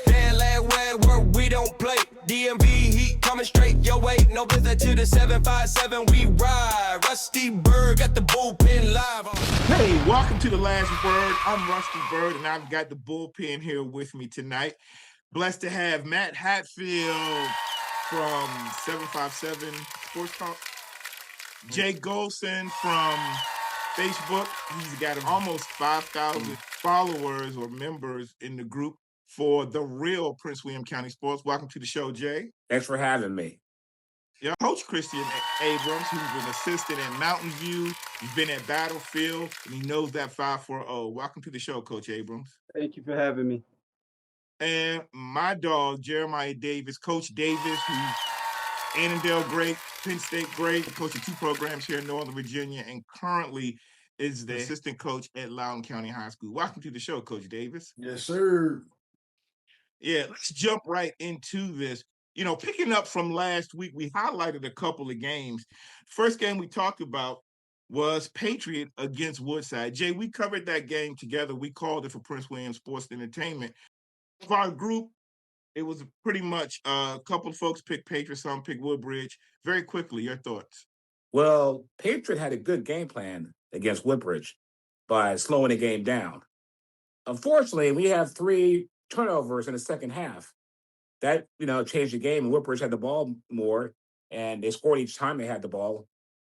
That last word work, we don't play. DMV heat coming straight your way. No visit to the 757, we ride. Rusty Byrd got the bullpen live. Hey, welcome to The Last Word. I'm Rusty Byrd, and I've got the bullpen here with me tonight. Blessed to have Matt Hatfield from 757 Sports Talk. Jay Golson from Facebook. He's got almost 5,000 followers or members in the group for the real Prince William County Sports. Welcome to the show, Jay. Thanks for having me. Yeah, Coach Christian Abrams, who's an assistant at Mountain View. He's been at Battlefield, and he knows that 540. Welcome to the show, Coach Abrams. Thank you for having me. And my dog, Jeremiah Davis, Coach Davis, who's Annandale great, Penn State great, coaching 2 programs here in Northern Virginia, and currently is the assistant coach at Loudoun County High School. Welcome to the show, Coach Davis. Yes, sir. Yeah, let's jump right into this. You know, picking up from last week, we highlighted a couple of games. First game we talked about was Patriot against Woodside. Jay, we covered that game together. We called it for Prince William Sports Entertainment. Of our group, it was pretty much a couple of folks picked Patriot, some picked Woodbridge. Very quickly, your thoughts? Well, Patriot had a good game plan against Woodbridge by slowing the game down. Unfortunately, we have 3 turnovers in the second half. That, changed the game, and Woodbridge had the ball more, and they scored each time they had the ball.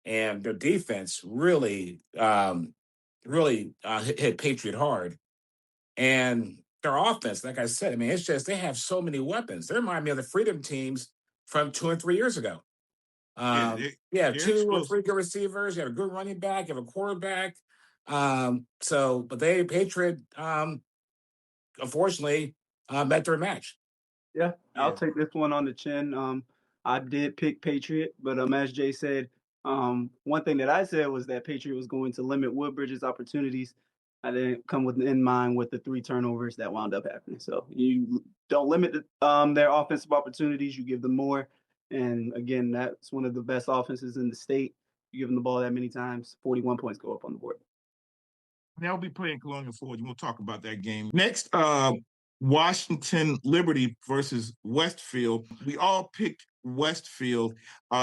And their defense really hit Patriot hard. And their offense, like I said, it's just they have so many weapons. They remind me of the Freedom teams from 2 and 3 years ago. You have 2 or 3 good receivers. You have a good running back. You have a quarterback. But Patriot, unfortunately, met their match. Yeah, I'll take this one on the chin. I did pick Patriot, but as Jay said, one thing that I said was that Patriot was going to limit Woodbridge's opportunities. I didn't come in mind with the 3 turnovers that wound up happening. So you don't limit their offensive opportunities. You give them more. And again, that's one of the best offenses in the state. You give them the ball that many times, 41 points go up on the board. They'll be playing Colonial Forge. We'll talk about that game. Next, Washington Liberty versus Westfield. We all picked Westfield.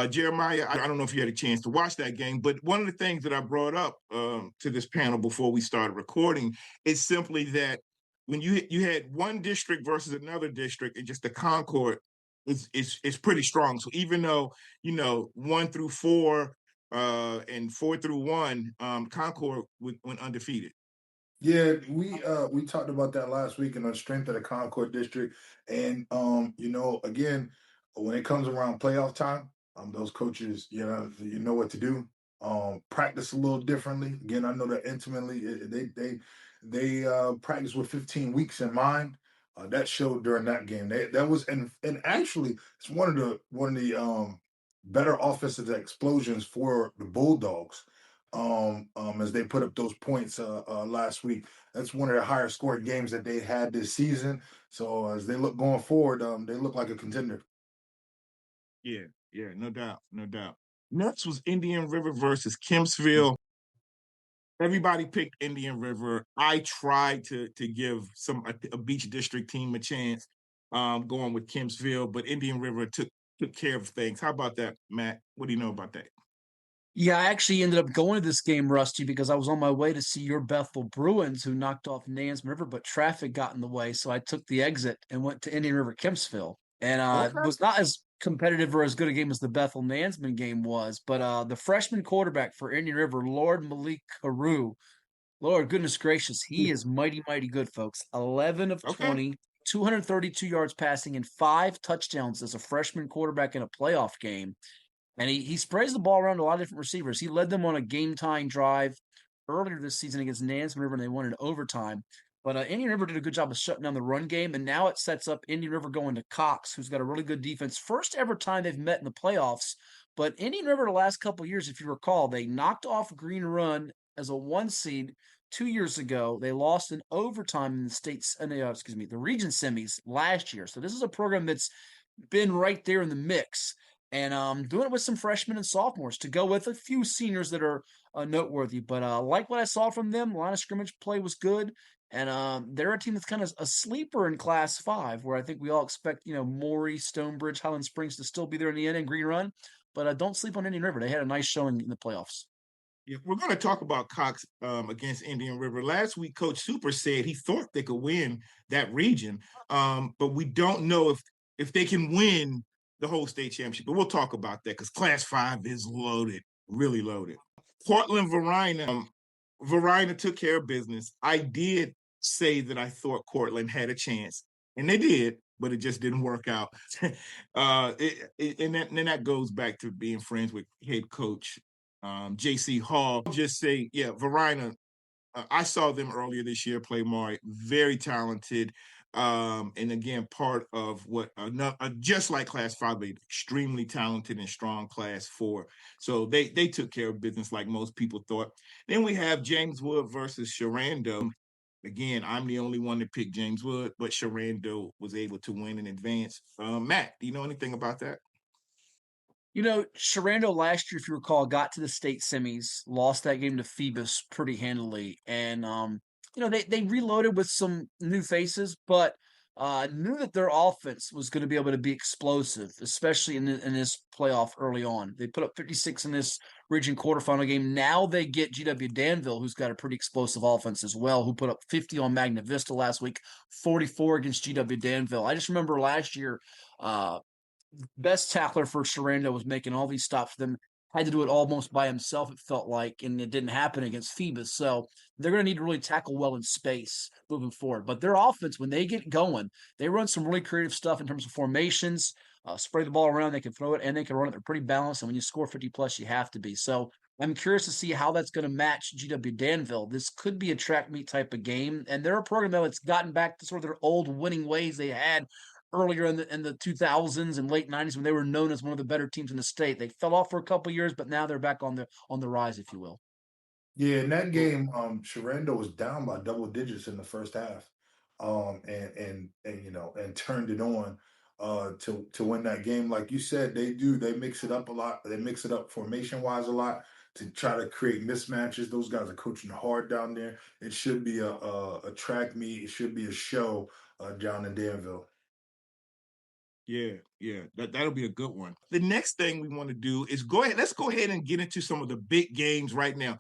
Jeremiah, I don't know if you had a chance to watch that game, but one of the things that I brought up to this panel before we started recording is simply that when you had one district versus another district, and just the Concord is pretty strong. So even though 1 through 4 and 4 through 1, Concord went undefeated. Yeah, we talked about that last week and the strength of the Concord district. And again, when it comes around playoff time, those coaches, you know what to do. Practice a little differently. Again, I know that intimately they practice with 15 weeks in mind. That showed during that game. That was and actually it's one of the better offensive explosions for the Bulldogs. As they put up those points last week. That's one of the higher scoring games that they had this season. So as they look going forward, they look like a contender. Yeah, no doubt. Next was Indian River versus Kempsville. Everybody picked Indian River. I tried to give a Beach District team a chance going with Kempsville, but Indian River took care of things. How about that, Matt? What do you know about that? Yeah, I actually ended up going to this game, Rusty, because I was on my way to see your Bethel Bruins, who knocked off Nansemond River, but traffic got in the way, so I took the exit and went to Indian River Kempsville. And it was not as competitive or as good a game as the Bethel Nansemond game was, but the freshman quarterback for Indian River, Lord Malik Carew, Lord goodness gracious, he is mighty, mighty good, folks. 11 of 20, 232 yards passing, and 5 touchdowns as a freshman quarterback in a playoff game. And he sprays the ball around to a lot of different receivers. He led them on a game-tying drive earlier this season against Nansemond River, and they won in overtime. But Indian River did a good job of shutting down the run game, and now it sets up Indian River going to Cox, who's got a really good defense. First ever time they've met in the playoffs. But Indian River the last couple of years, if you recall, they knocked off Green Run as a 1 seed 2 years ago. They lost in overtime in the region semis last year. So this is a program that's been right there in the mix. And doing it with some freshmen and sophomores to go with a few seniors that are noteworthy. But like what I saw from them, line of scrimmage play was good. And they're a team that's kind of a sleeper in Class 5, where I think we all expect, Maury, Stonebridge, Highland Springs to still be there in the end and Green Run. But don't sleep on Indian River. They had a nice showing in the playoffs. Yeah, we're going to talk about Cox against Indian River. Last week, Coach Super said he thought they could win that region, but we don't know if they can win the whole state championship. But we'll talk about that because Class 5 is loaded, really loaded. Portland Varina, Varina took care of business. I did say that I thought Cortland had a chance, and they did, but it just didn't work out. And then that goes back to being friends with head coach JC Hall. Just say, yeah, Varina, I saw them earlier this year play Maury, very talented. And again, part of what just like Class 5, extremely talented and strong Class 4. So they took care of business like most people thought. Then we have James Wood versus Sharando. Again, I'm the only one that picked James Wood, but Sharando was able to win in advance. Matt, do you know anything about that? Sharando last year, if you recall, got to the state semis, lost that game to Phoebus pretty handily. And, they reloaded with some new faces, but knew that their offense was going to be able to be explosive, especially in this playoff early on. They put up 56 in this region quarterfinal game. Now they get GW Danville, who's got a pretty explosive offense as well, who put up 50 on Magna Vista last week, 44 against GW Danville. I just remember last year, best tackler for Sharando was making all these stops for them. Had to do it almost by himself, it felt like, and it didn't happen against Phoebus. So they're going to need to really tackle well in space moving forward. But their offense, when they get going, they run some really creative stuff in terms of formations, spray the ball around, they can throw it, and they can run it. They're pretty balanced, and when you score 50+, you have to be. So I'm curious to see how that's going to match GW Danville. This could be a track meet type of game, and they're a program that's gotten back to sort of their old winning ways they had earlier in the 2000s and late 90s when they were known as one of the better teams in the state. They fell off for a couple years, but now they're back on the rise, if you will. Yeah, in that game, Sharando was down by double digits in the first half, and turned it on to win that game. Like you said, they mix it up a lot. They mix it up formation wise a lot to try to create mismatches. Those guys are coaching hard down there. It should be a track meet. It should be a show down in Danville. Yeah, that'll be a good one. The next thing we want to do is let's go ahead and get into some of the big games right now.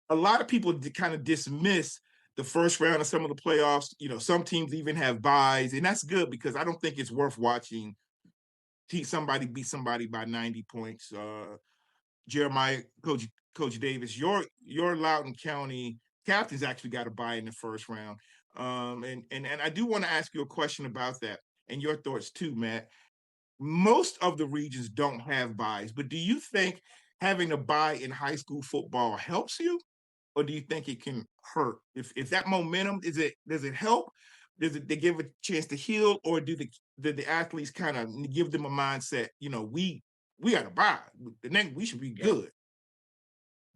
A lot of people kind of dismiss the first round of some of the playoffs. Some teams even have byes, and that's good because I don't think it's worth watching somebody beat somebody by 90 points. Jeremiah, Coach Davis, your Loudoun County Captains actually got a bye in the first round. And I do want to ask you a question about that and your thoughts too, Matt. Most of the regions don't have byes, but do you think having a bye in high school football helps you, or do you think it can hurt? If that momentum does it help? Does it they give a chance to heal, or do the athletes kind of give them a mindset? We got a bye. The next we should be good.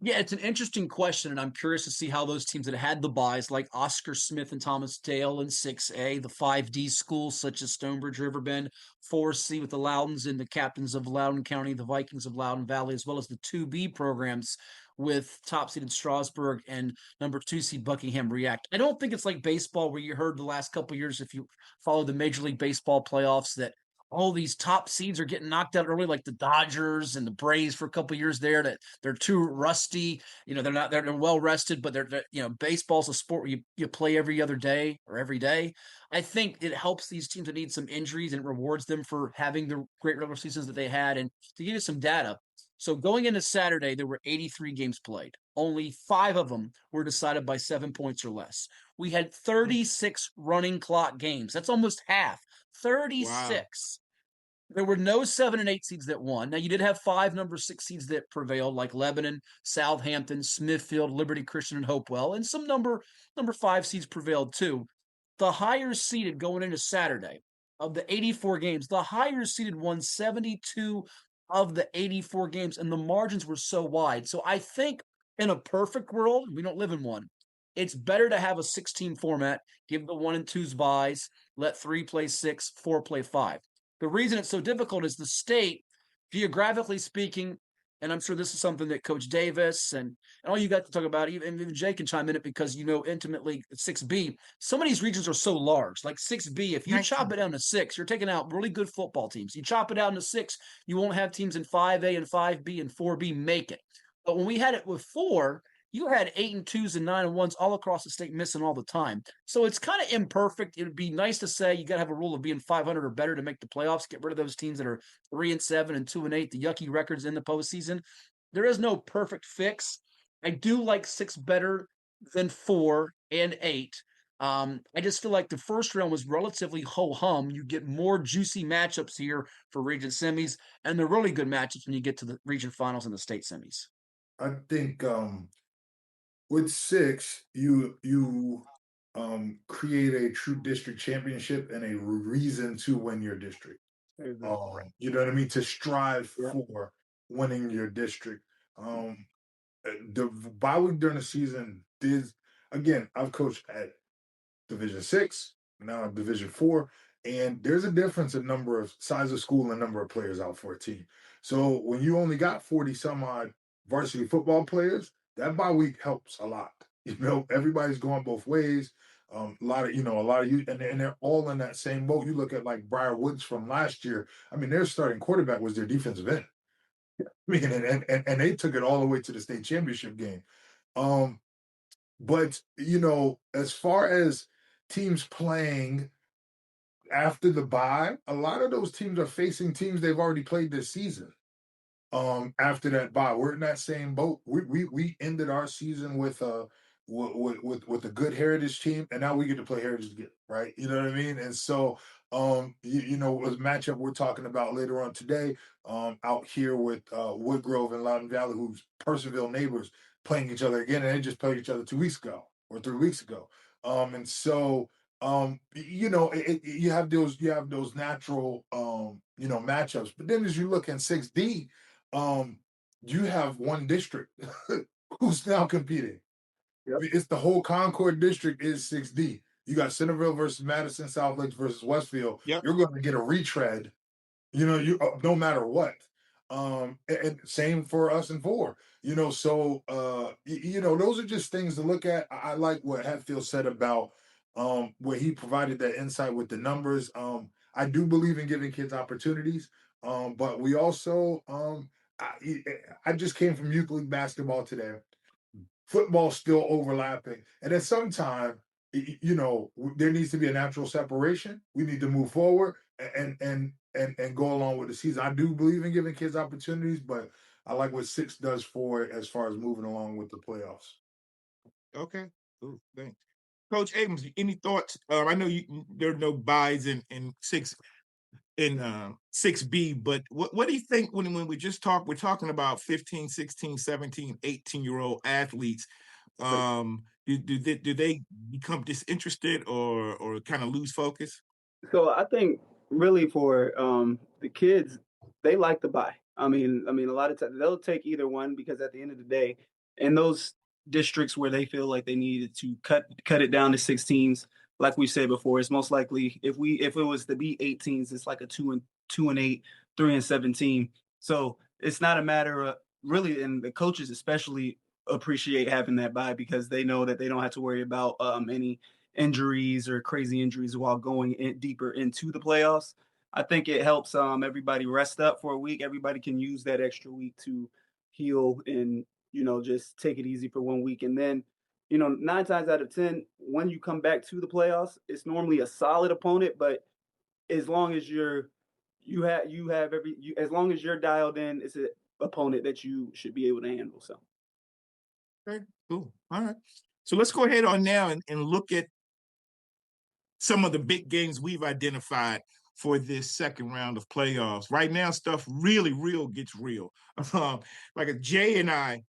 Yeah, it's an interesting question, and I'm curious to see how those teams that had the byes, like Oscar Smith and Thomas Dale in 6A, the 5D schools such as Stonebridge, Riverbend, 4C with the Loudons and the Captains of Loudoun County, the Vikings of Loudoun Valley, as well as the 2B programs with top seeded Strasburg and number 2 seed Buckingham React. I don't think it's like baseball where you heard the last couple of years, if you follow the Major League Baseball playoffs, that all these top seeds are getting knocked out early, like the Dodgers and the Braves for a couple of years there, that they're too rusty. They're well rested, but baseball's a sport where you play every other day or every day. I think it helps these teams that need some injuries and rewards them for having the great regular seasons that they had. And to give you some data, so going into Saturday, there were 83 games played. Only 5 of them were decided by 7 points or less. We had 36 running clock games. That's almost half. 36. Wow. There were no 7 and 8 seeds that won. Now, you did have 5 number 6 seeds that prevailed, like Lebanon, Southampton, Smithfield, Liberty Christian, and Hopewell. And some number 5 seeds prevailed too. The higher seeded going into Saturday of the 84 games, the higher seeded won 72 of the 84 games, and the margins were so wide. So I think in a perfect world, we don't live in one, it's better to have a 16 format, give the 1 and 2s byes, let 3 play 6, 4 play 5. The reason it's so difficult is the state, geographically speaking, And I'm sure this is something that Coach Davis and all you got to talk about, even Jay can chime in it because you know intimately 6B. Some of these regions are so large, like 6B. If you chop it down to 6, you're taking out really good football teams. You chop it down to 6, you won't have teams in 5A and 5B and 4B make it. But when we had it with 4, you had 8 and 2s and 9 and 1s all across the state missing all the time. So it's kind of imperfect. It would be nice to say you got to have a rule of being 500 or better to make the playoffs. Get rid of those teams that are 3 and 7 and 2 and 8, the yucky records in the postseason. There is no perfect fix. I do like 6 better than 4 and 8. I just feel like the first round was relatively ho-hum. You get more juicy matchups here for region semis, and they're really good matchups when you get to the region finals and the state semis. I think with 6, you create a true district championship and a reason to win your district. You know what I mean? To strive for winning your district. The bye week during the season is, again, I've coached at Division 6, now at Division 4, and there's a difference in number of size of school and number of players out for a team. So when you only got 40 some odd varsity football players, that bye week helps a lot. You know, everybody's going both ways. A lot of you, and they're all in that same boat. You look at like Briar Woods from last year. I mean, their starting quarterback was their defensive end. I mean, and they took it all the way to the state championship game. But you know, as far as teams playing after the bye, a lot of those teams are facing teams they've already played this season. After that bye, we're in that same boat. We ended our season with a good Heritage team, and now we get to play Heritage again, right? You know what I mean? And so, you know, a matchup we're talking about later on today, out here with Woodgrove and Loudon Valley, who's Percival neighbors, playing each other again, and they just played each other 2 weeks ago or 3 weeks ago. And so, you know, you have those natural, you know, matchups. But then as you look in 6D, you have one district who's now competing. Yep. It's the whole Concord district is 6D. You got Centerville versus Madison, South Lakes versus Westfield. Yep. You're going to get a retread, you know, you no matter what. And same for us in 4. You know, so you know, those are just things to look at. I like what Hatfield said about where he provided that insight with the numbers. I do believe in giving kids opportunities, but we also I just came from youth league basketball today. Football's still overlapping, and at some time, you know, there needs to be a natural separation. We need to move forward and go along with the season. I do believe in giving kids opportunities, but I like what 6 does for it as far as moving along with the playoffs. Okay, cool, thanks. Coach Abrams, any thoughts? I know there are no buys in 6. In 6B, but what do you think when we just we're talking about 15, 16, 17, 18-year-old athletes, do they become disinterested or kind of lose focus? So I think really for the kids, they like to buy. I mean, a lot of times they'll take either one because at the end of the day, in those districts where they feel like they needed to cut it down to 16s, like we said before, it's most likely if it was to be 18s, it's like a 2 and 8, 3 and 17. So it's not a matter of really, and the coaches especially appreciate having that bye because they know that they don't have to worry about any injuries or crazy injuries while going deeper into the playoffs. I think it helps everybody rest up for a week. Everybody can use that extra week to heal and, you know, just take it easy for 1 week. And then, you know, 9 times out of 10, when you come back to the playoffs, it's normally a solid opponent. But as long as as long as you're dialed in, it's an opponent that you should be able to handle. So, okay, cool. All right. So let's go ahead on now and look at some of the big games we've identified for this second round of playoffs. Right now, stuff really real gets real. Like Jay and I,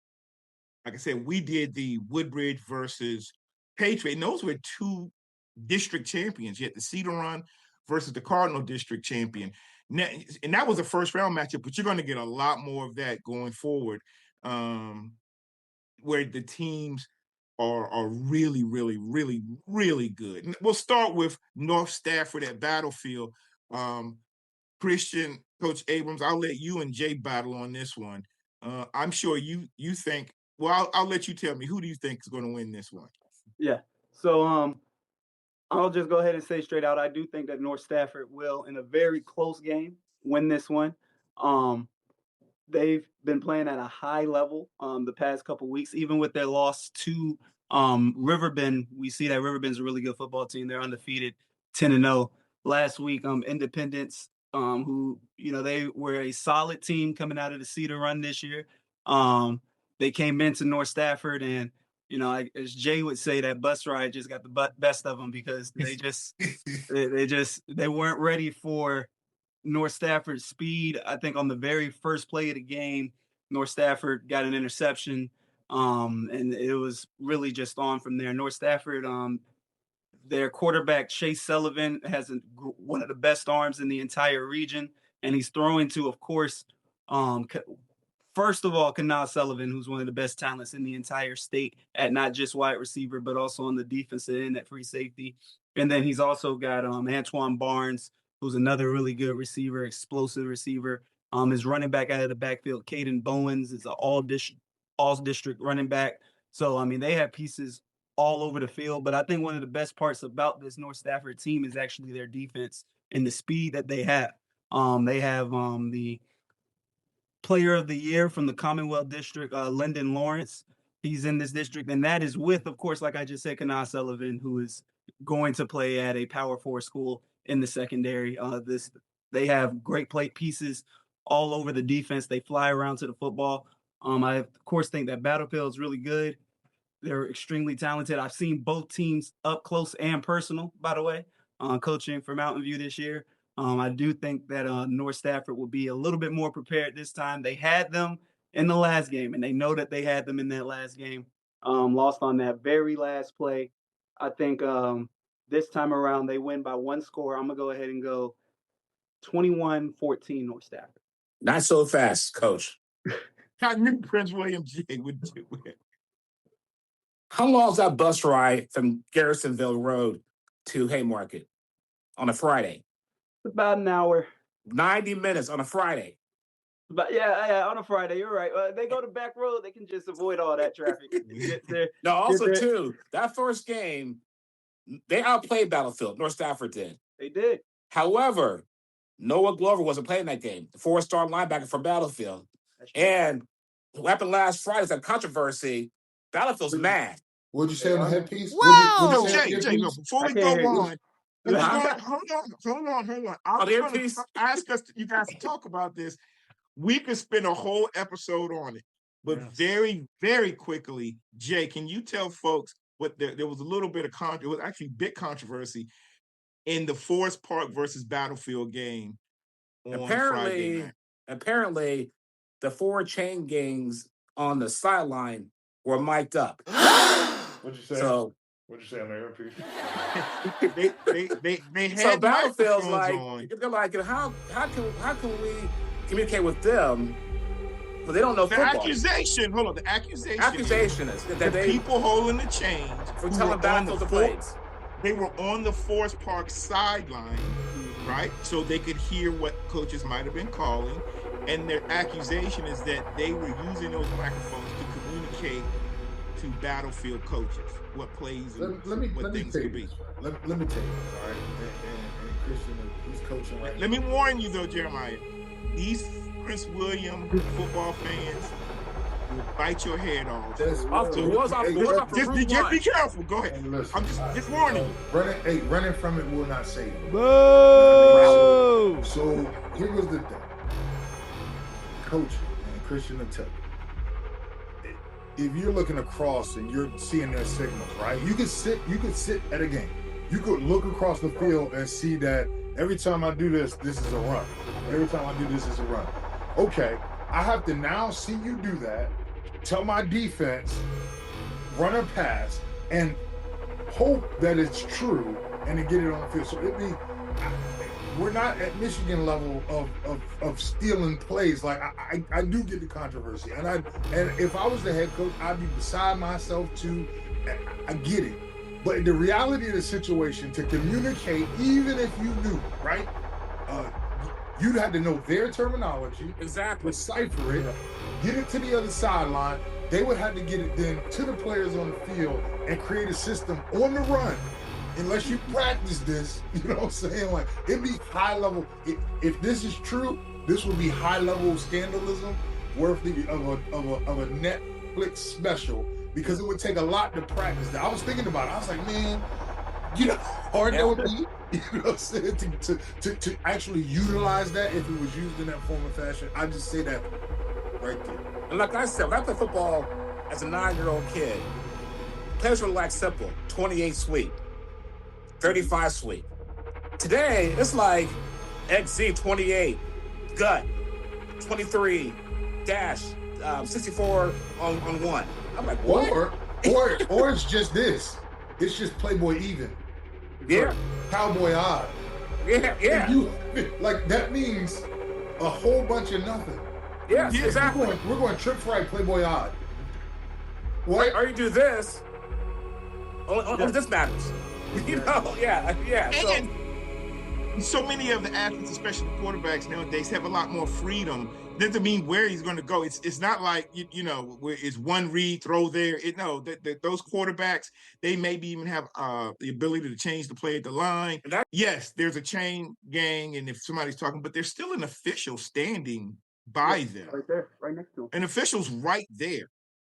like I said, we did the Woodbridge versus Patriot, and those were 2 district champions. You had the Cedar Run versus the Cardinal district champion. Now, and that was a first round matchup, but you're going to get a lot more of that going forward, where the teams are really, really, really, really good. And we'll start with North Stafford at Battlefield. Christian, Coach Abrams, I'll let you and Jay battle on this one. I'm sure you think. Well, I'll let you tell me. Who do you think is going to win this one? Yeah. So I'll just go ahead and say straight out, I do think that North Stafford will, in a very close game, win this one. They've been playing at a high level the past couple weeks, even with their loss to Riverbend. We see that Riverbend's a really good football team. They're undefeated, 10-0. Last week, Independence, who they were a solid team coming out of the Cedar Run this year. They came into North Stafford, and as Jay would say, that bus ride just got the best of them because they weren't ready for North Stafford's speed. I think on the very first play of the game, North Stafford got an interception, and it was really just on from there. North Stafford, their quarterback Chase Sullivan has one of the best arms in the entire region, and he's throwing to, of course, first of all, Kanal Sullivan, who's one of the best talents in the entire state at not just wide receiver, but also on the defensive end at free safety. And then he's also got Antoine Barnes, who's another really good receiver, explosive receiver. His running back out of the backfield, Caden Bowens, is an all-district running back. So, I mean, they have pieces all over the field. But I think one of the best parts about this North Stafford team is actually their defense and the speed that they have. They have the Player of the Year from the Commonwealth District, Lyndon Lawrence. He's in this district, and that is with, of course, like I just said, Kanal Sullivan, who is going to play at a Power 4 school in the secondary. They have great plate pieces all over the defense. They fly around to the football. I, of course, think that Battlefield is really good. They're extremely talented. I've seen both teams up close and personal, by the way, coaching for Mountain View this year. I do think that North Stafford will be a little bit more prepared this time. They had them in the last game, and they know that they had them in that last game. Lost on that very last play. I think this time around they win by one score. I'm going to go ahead and go 21-14 North Stafford. Not so fast, Coach. I knew Prince William J would do it. How long is that bus ride from Garrisonville Road to Haymarket on a Friday? About an hour. 90 minutes on a Friday. But yeah, on a Friday, you're right. They go to back road, they can just avoid all that traffic. No, also too, that first game, they outplayed Battlefield. North Stafford did. They did. However, Noah Glover wasn't playing that game. The 4-star linebacker for Battlefield. And what happened last Friday is that controversy. Battlefield's mad. What'd you say on the headpiece? Wow! Jay, no, before we go on, hold on. Ask us, you guys to talk about this. We could spend a whole episode on it, but very, very quickly, Jay, can you tell folks what there was a little bit of it was actually big controversy in the Forest Park versus Battlefield game on Friday night. Apparently, the 4 chain gangs on the sideline were mic'd up. What'd you say? What'd you say on the earpiece? they had so Battlefield's like, on. They're like, how can we communicate with them? But they don't know football. The accusation is that they people holding the chains for telling Battlefield the plays. They were on the Forest Park sideline, right? So they could hear what coaches might have been calling. And their accusation is that they were using those microphones to communicate to Battlefield coaches what plays and what things could be. Let me tell you, all right? And Christian, he's coaching right now. Let me warn you, though, Jeremiah. These Prince William football fans will bite your head off. Just be careful. Go ahead. I'm just warning you. Running from it will not save you. Boo! So here was the thing. Coach and Christian will tell you. If you're looking across and you're seeing their signals, right? You could sit at a game. You could look across the field and see that every time I do this, this is a run. Every time I do this is a run. Okay, I have to now see you do that, tell my defense, run a pass, and hope that it's true and to get it on the field. So we're not at Michigan level of stealing plays. Like I do get the controversy, and if I was the head coach, I'd be beside myself too. I get it, but the reality of the situation, to communicate, even if you knew, right? You'd have to know their terminology, Exactly. decipher it, get it to the other sideline. They would have to get it then to the players on the field and create a system on the run. Unless you practice this, you know what I'm saying? Like, it'd be high level. If this is true, this would be high level scandalism worthy of a Netflix special, because it would take a lot to practice that. I was thinking about it. I was like, man, you know how hard that would be, you know what I'm saying, to actually utilize that if it was used in that form of fashion. I just say that right there. And like I said, when I played football as a 9-year-old kid, plays were like simple: 28 sweep, 35 sweep. Today, it's like XZ 28, gut, 23, dash, 64 on one. I'm like, what? Or it's just this. It's just Playboy even. Yeah. Cowboy odd. Yeah. Like, that means a whole bunch of nothing. Yes, exactly. We're going trip right, Playboy odd. What? Or you do this. Only this matters. You know, yeah. So many of the athletes, especially the quarterbacks nowadays, have a lot more freedom. Doesn't mean where he's going to go. It's not like you know, where it's one read, throw there. Those quarterbacks, they maybe even have the ability to change the play at the line. Yes, there's a chain gang, and if somebody's talking, but there's still an official standing by them, right there, right next to him. An official's right there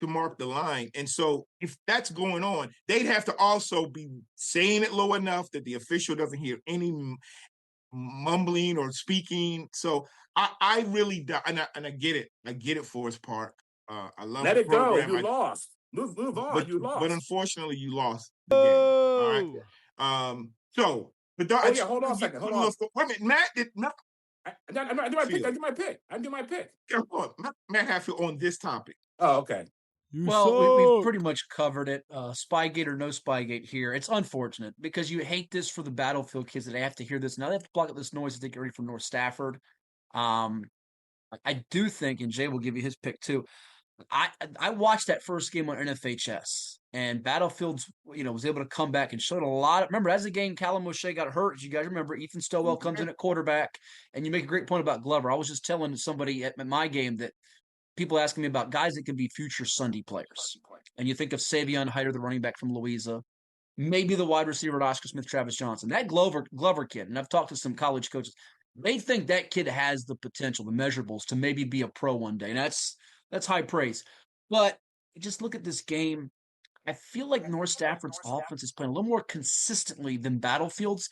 to mark the line. And so if that's going on, they'd have to also be saying it low enough that the official doesn't hear any mumbling or speaking. So I really, and I get it. I get it, Forest Park. I love Let the it go. program. You lost. Move on. You lost. But unfortunately, you lost the game. All right. Hold on a second. Hold on. Wait a minute, Matt did not. I do my pick. Come on, Matt Hatfield on this topic. Oh, okay. We've pretty much covered it. Spygate or no Spygate here. It's unfortunate because you hate this for the Battlefield kids that they have to hear this. Now they have to block up this noise as they get ready for North Stafford. I do think, and Jay will give you his pick too. I watched that first game on NFHS, and Battlefield's was able to come back and showed a lot. Remember, as the game, Callum O'Shea got hurt. As you guys remember, Ethan Stowell comes in at quarterback, and you make a great point about Glover. I was just telling somebody at my game that people asking me about guys that could be future Sunday players. And you think of Savion Hyder, the running back from Louisa, maybe the wide receiver at Oscar Smith, Travis Johnson. That Glover kid, and I've talked to some college coaches, they think that kid has the potential, the measurables, to maybe be a pro one day. And that's high praise. But just look at this game. I feel like North Stafford's offense is playing a little more consistently than Battlefield's.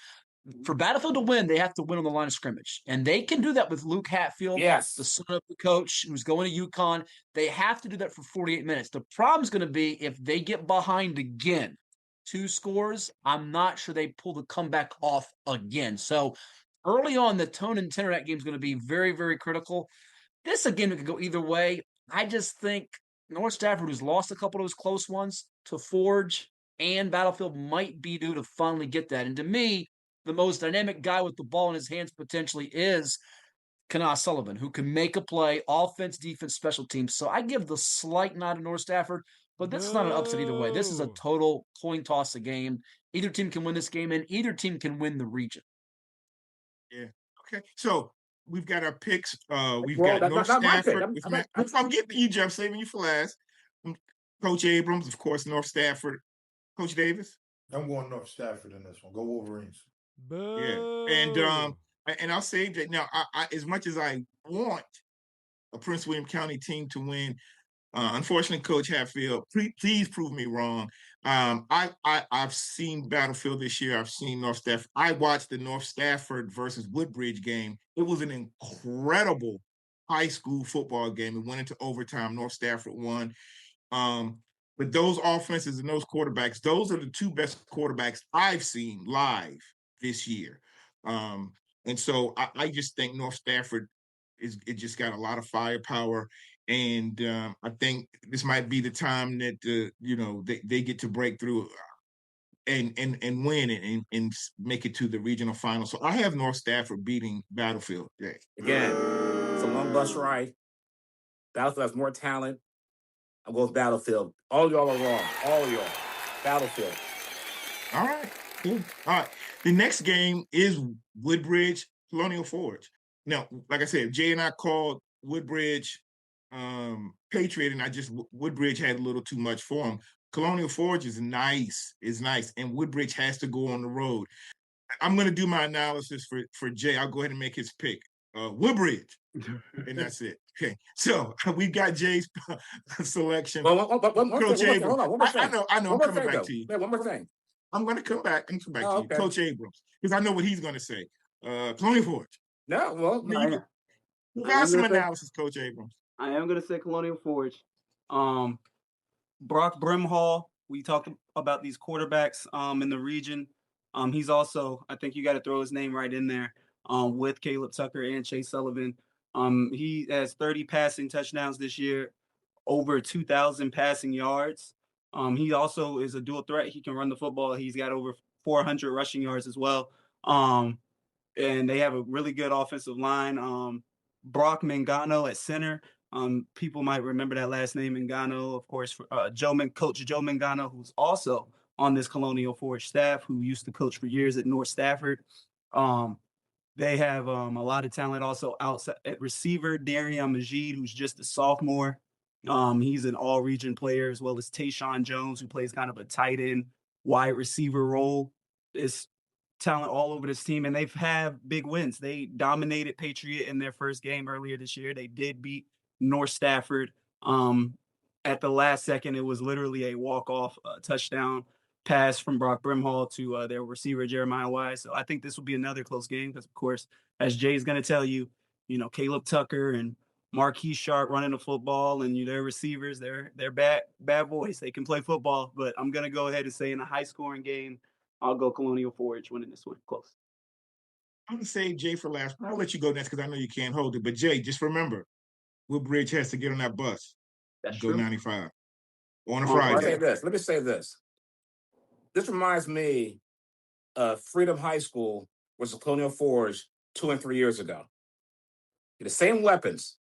For Battlefield to win, they have to win on the line of scrimmage. And they can do that with Luke Hatfield, the son of the coach who's going to UConn. They have to do that for 48 minutes. The problem's going to be if they get behind again, 2 scores, I'm not sure they pull the comeback off again. So early on, the tone and tenor of that game is going to be very, very critical. This, again, could go either way. I just think North Stafford, who's lost a couple of those close ones to Forge and Battlefield, might be due to finally get that. And to me, the most dynamic guy with the ball in his hands potentially is Kanah Sullivan, who can make a play, offense, defense, special teams. So I give the slight nod to North Stafford, but this is not an upset either way. This is a total coin toss of game. Either team can win this game, and either team can win the region. Yeah. Okay. So we've got our picks. We've got North Stafford. I'm getting you, Jeff, saving you for last. Coach Abrams, of course, North Stafford. Coach Davis? I'm going North Stafford in this one. Go Wolverines. Yeah. And I'll say that now, I as much as I want a Prince William County team to win, unfortunately, Coach Hatfield, please prove me wrong. I've seen Battlefield this year. I've seen North Stafford. I watched the North Stafford versus Woodbridge game. It was an incredible high school football game. It went into overtime. North Stafford won. But those offenses and those quarterbacks, those are the 2 best quarterbacks I've seen live this year. And so I just think North Stafford it just got a lot of firepower. And I think this might be the time that, they get to break through and win and make it to the regional final. So I have North Stafford beating Battlefield today. Again, it's a long bus ride. Battlefield has more talent. I'm going with Battlefield. All y'all are wrong. All y'all. Battlefield. All right. Cool. All right. The next game is Woodbridge, Colonial Forge. Now, like I said, Jay and I called Woodbridge Patriot, and Woodbridge had a little too much for him. Colonial Forge is nice, and Woodbridge has to go on the road. I'm going to do my analysis for Jay. I'll go ahead and make his pick. Woodbridge, and that's it. Okay, so we've got Jay's selection. Well, one more Coach thing. Abrams. Hold on, one more thing. I know. I'm coming back to you. Yeah, one more thing. I'm going to come back. To you, okay. Coach Abrams, because I know what he's going to say. Colonial Forge. No, well, you got some analysis, Coach Abrams. I am going to say Colonial Forge. Brock Brimhall, we talked about these quarterbacks in the region. He's also, I think you got to throw his name right in there with Caleb Tucker and Chase Sullivan. He has 30 passing touchdowns this year, over 2,000 passing yards. He also is a dual threat. He can run the football. He's got over 400 rushing yards as well. And they have a really good offensive line. Brock Mangano at center. People might remember that last name, Mangano, of course, for Coach Joe Mangano, who's also on this Colonial Forge staff, who used to coach for years at North Stafford. They have a lot of talent also outside at receiver, Darian Majid, who's just a sophomore. He's an all-region player, as well as Tayshawn Jones, who plays kind of a tight end, wide receiver role. It's talent all over this team, and they've had big wins. They dominated Patriot in their first game earlier this year. They did beat North Stafford. At the last second, it was literally a walk-off touchdown pass from Brock Brimhall to their receiver, Jeremiah Wise. So I think this will be another close game because, of course, as Jay's going to tell you, Caleb Tucker and Marquise Sharp running the football, and their receivers, they're bad boys. They can play football, but I'm going to go ahead and say in a high-scoring game, I'll go Colonial Forge winning this one close. I'm going to save Jay for last. I'll let you go next because I know you can't hold it. But, Jay, just remember, Woodbridge has to get on that bus. That's go true. 95 on a Friday. Let me say this. This reminds me of Freedom High School versus Colonial Forge 2 and 3 years ago. The same weapons.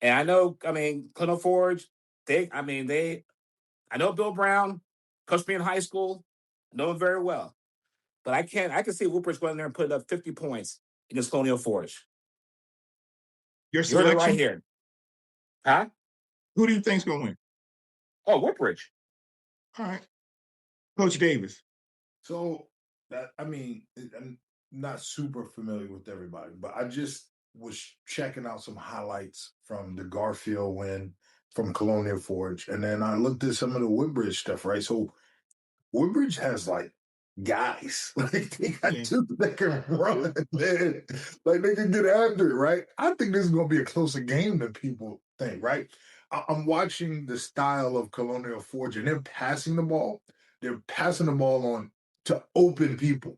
And I know, Colonial Forge, I know Bill Brown, coached me in high school, know him very well. But I can see Woodbridge going there and putting up 50 points against Colonial Forge. Your selection right here. Huh? Who do you think's going to win? Oh, Woodbridge. All right. Coach Davis. So, I'm not super familiar with everybody, but I just was checking out some highlights from the Garfield win from Colonial Forge. And then I looked at some of the Woodbridge stuff, right? So, Woodbridge has, guys. They got two that can run, man. They can get after it, right? I think this is going to be a closer game than people think, right? I'm watching the style of Colonial Forge, and they're passing the ball. They're passing the ball on to open people.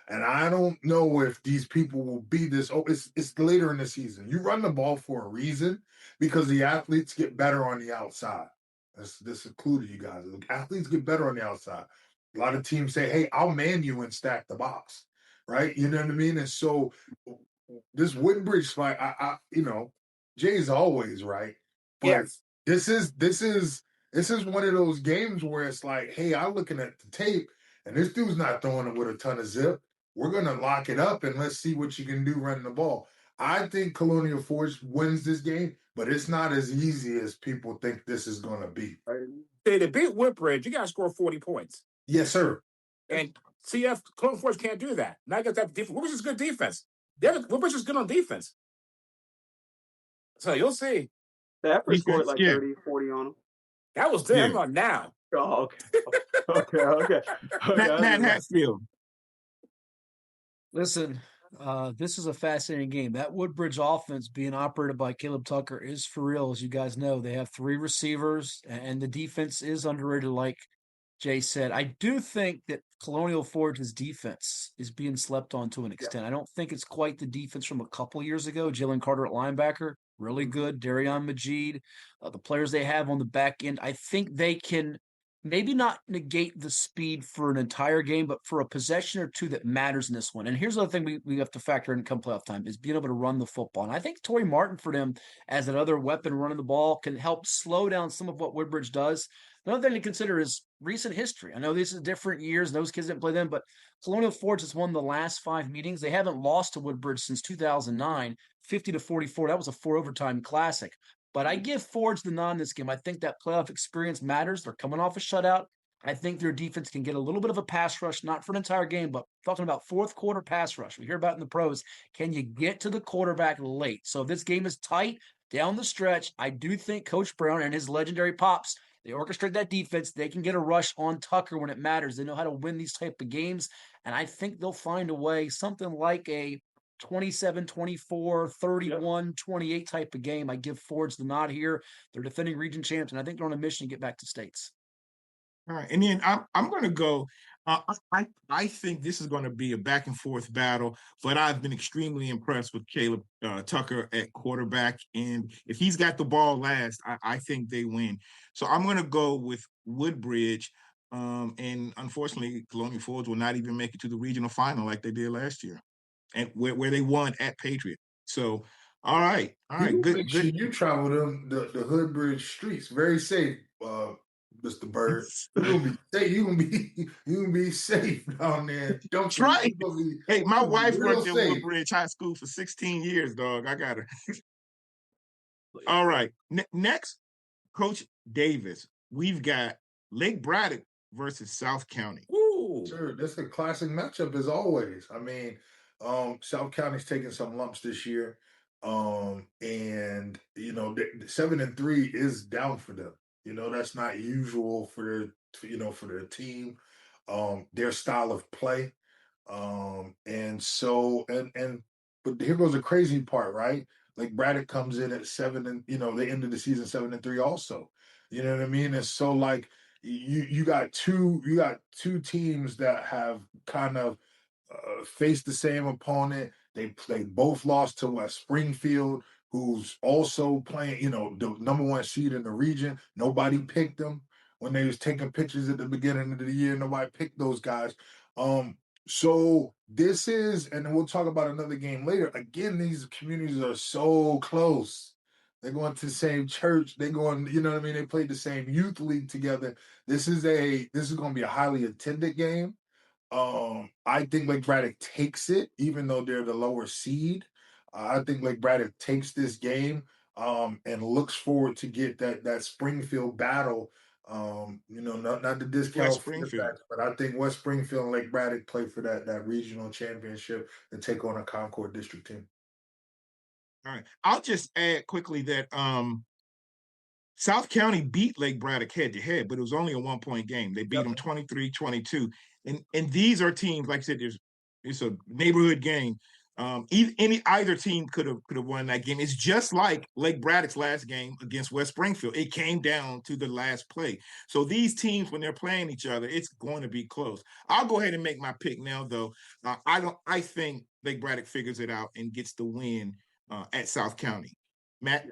And I don't know if these people will be this. It's later in the season. You run the ball for a reason because the athletes get better on the outside. This included you guys. The athletes get better on the outside. A lot of teams say, hey, I'll man you and stack the box, right? You know what I mean? And so this Woodbridge fight, Jay's always right. But yes. This is one of those games where it's like, hey, I'm looking at the tape, and this dude's not throwing it with a ton of zip. We're going to lock it up, and let's see what you can do running the ball. I think Colonial Forge wins this game, but it's not as easy as people think this is going to be. To beat Woodbridge, you got to score 40 points. Yes, sir. And CF Colonial Forge can't do that. Not against that defense. Woodbridge is good defense. Woodbridge is good on defense. So you'll see. Stafford scored 30, 40 on him. That was there. I'm on now. Oh, okay. Matt Hatfield. Listen, this is a fascinating game. That Woodbridge offense being operated by Caleb Tucker is for real, as you guys know. They have 3 receivers, and the defense is underrated, like Jay said. I do think that Colonial Forge's defense is being slept on to an extent. I don't think it's quite the defense from a couple years ago. Jalen Carter at linebacker, really good. Darian Majid, the players they have on the back end, I think they can maybe not negate the speed for an entire game, but for a possession or two that matters in this one. And here's the other thing we have to factor in come playoff time is being able to run the football. And I think Torrey Martin for them as another weapon running the ball can help slow down some of what Woodbridge does. Another thing to consider is recent history. I know these are different years. Those kids didn't play them, but Colonial Forge has won the last 5 meetings. They haven't lost to Woodbridge since 2009, 50-44. That was a 4 overtime classic. But I give Forge the nod in this game. I think that playoff experience matters. They're coming off a shutout. I think their defense can get a little bit of a pass rush, not for an entire game, but talking about fourth quarter pass rush. We hear about in the pros. Can you get to the quarterback late? So if this game is tight down the stretch, I do think Coach Brown and his legendary Pops, they orchestrate that defense. They can get a rush on Tucker when it matters. They know how to win these type of games. And I think they'll find a way, something like a 27, 24, 31, 28 type of game. I give Forge the nod here. They're defending region champs, and I think they're on a mission to get back to states. All right, and then I'm going to go. I think this is going to be a back and forth battle, but I've been extremely impressed with Caleb Tucker at quarterback, and if he's got the ball last, I think they win. So I'm going to go with Woodbridge, and unfortunately, Colonial Forge will not even make it to the regional final like they did last year, and where they won at Patriot. So, all right, good. Make sure you travel them the Hoodbridge streets very safe, Mr. Byrd. You're gonna be safe down there. That's right. Hey, my wife worked at Woodbridge High School for 16 years, dog. I got her. All right. Next, Coach Davis. We've got Lake Braddock versus South County. Ooh. Sure, that's a classic matchup as always. I mean, South County's taking some lumps this year. And 7-3 is down for them. That's not usual for their team, their style of play. But here goes the crazy part, right? Like Braddock comes in at 7 and they ended the season 7-3 also. You know what I mean? And so like you got two teams that have kind of faced the same opponent. They both lost to West Springfield, who's also playing, the number 1 seed in the region. Nobody picked them when they was taking pictures at the beginning of the year. Nobody picked those guys. So this is, and then we'll talk about another game later. Again, these communities are so close. They're going to the same church. They're going, they played the same youth league together. This is going to be a highly attended game. I think Lake Braddock takes it, even though they're the lower seed. I think Lake Braddock takes this game and looks forward to get that Springfield battle. Not the discount Springfield, but I think West Springfield and Lake Braddock play for that regional championship and take on a Concord district team. All right. I'll just add quickly that South County beat Lake Braddock head-to-head, but it was only a 1-point game. They beat them 23-22. And these are teams, like I said, it's a neighborhood game. Either team could have won that game. It's just like Lake Braddock's last game against West Springfield. It came down to the last play. So these teams, when they're playing each other, it's going to be close. I'll go ahead and make my pick now, though. I think Lake Braddock figures it out and gets the win at South County. Matt?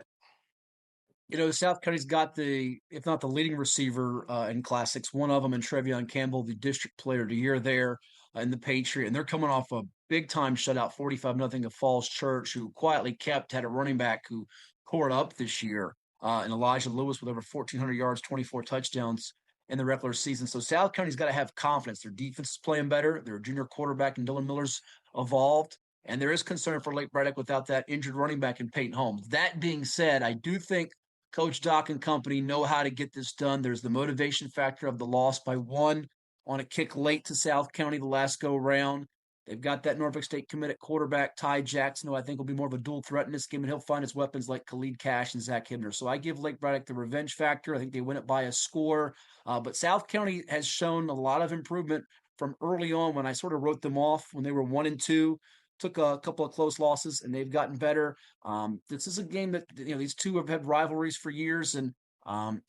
South County's got if not the leading receiver in Class 6, one of them in Trevion Campbell, the district player of the year there in the Patriot. And they're coming off a big-time shutout, 45-0 of Falls Church, who quietly had a running back who tore it up this year. And Elijah Lewis with over 1,400 yards, 24 touchdowns in the regular season. So South County's got to have confidence. Their defense is playing better. Their junior quarterback and Dylan Miller's evolved. And there is concern for Lake Braddock without that injured running back in Peyton Holmes. That being said, I do think Coach Doc and company know how to get this done. There's the motivation factor of the loss by 1 on a kick late to South County the last go-round. They've got that Norfolk State committed quarterback, Ty Jackson, who I think will be more of a dual threat in this game, and he'll find his weapons like Khalid Cash and Zach Hibner. So I give Lake Braddock the revenge factor. I think they win it by a score. But South County has shown a lot of improvement from early on when I sort of wrote them off when they were 1-2. Took a couple of close losses, and they've gotten better. This is a game that these two have had rivalries for years, and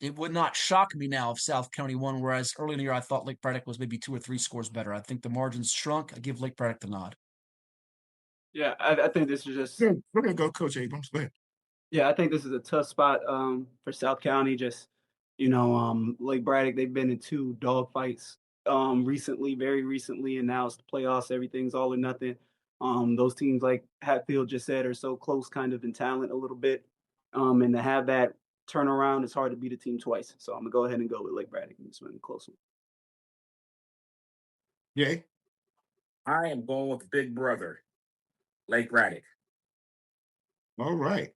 it would not shock me now if South County won, whereas early in the year I thought Lake Braddock was maybe 2 or 3 scores better. I think the margins shrunk. I give Lake Braddock the nod. Yeah, I think this is just... Yeah, we're going to go Coach Abrams. Go ahead. Yeah, I think this is a tough spot for South County. Just Lake Braddock, they've been in 2 dog fights recently, very recently, and now it's the playoffs. Everything's all or nothing. Those teams, like Hatfield just said, are so close kind of in talent a little bit. And to have that turnaround, it's hard to beat a team twice. So I'm going to go ahead and go with Lake Braddock in this one, close one. Jay? I am going with Big Brother, Lake Braddock. All right.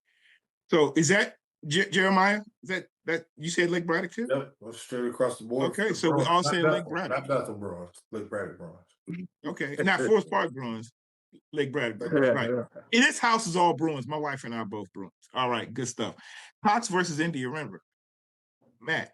So is that Jeremiah? Is that you said Lake Braddock too? Yep, straight across the board. Okay, so we all saying Lake Braddock. Not Bethel Bronze, Lake Braddock Bronze. Okay, not Forest Park Bruins, Lake Braddock Bruins. Right. And this house is all Bruins. My wife and I are both Bruins. All right, good stuff. Cox versus Indian River. Matt.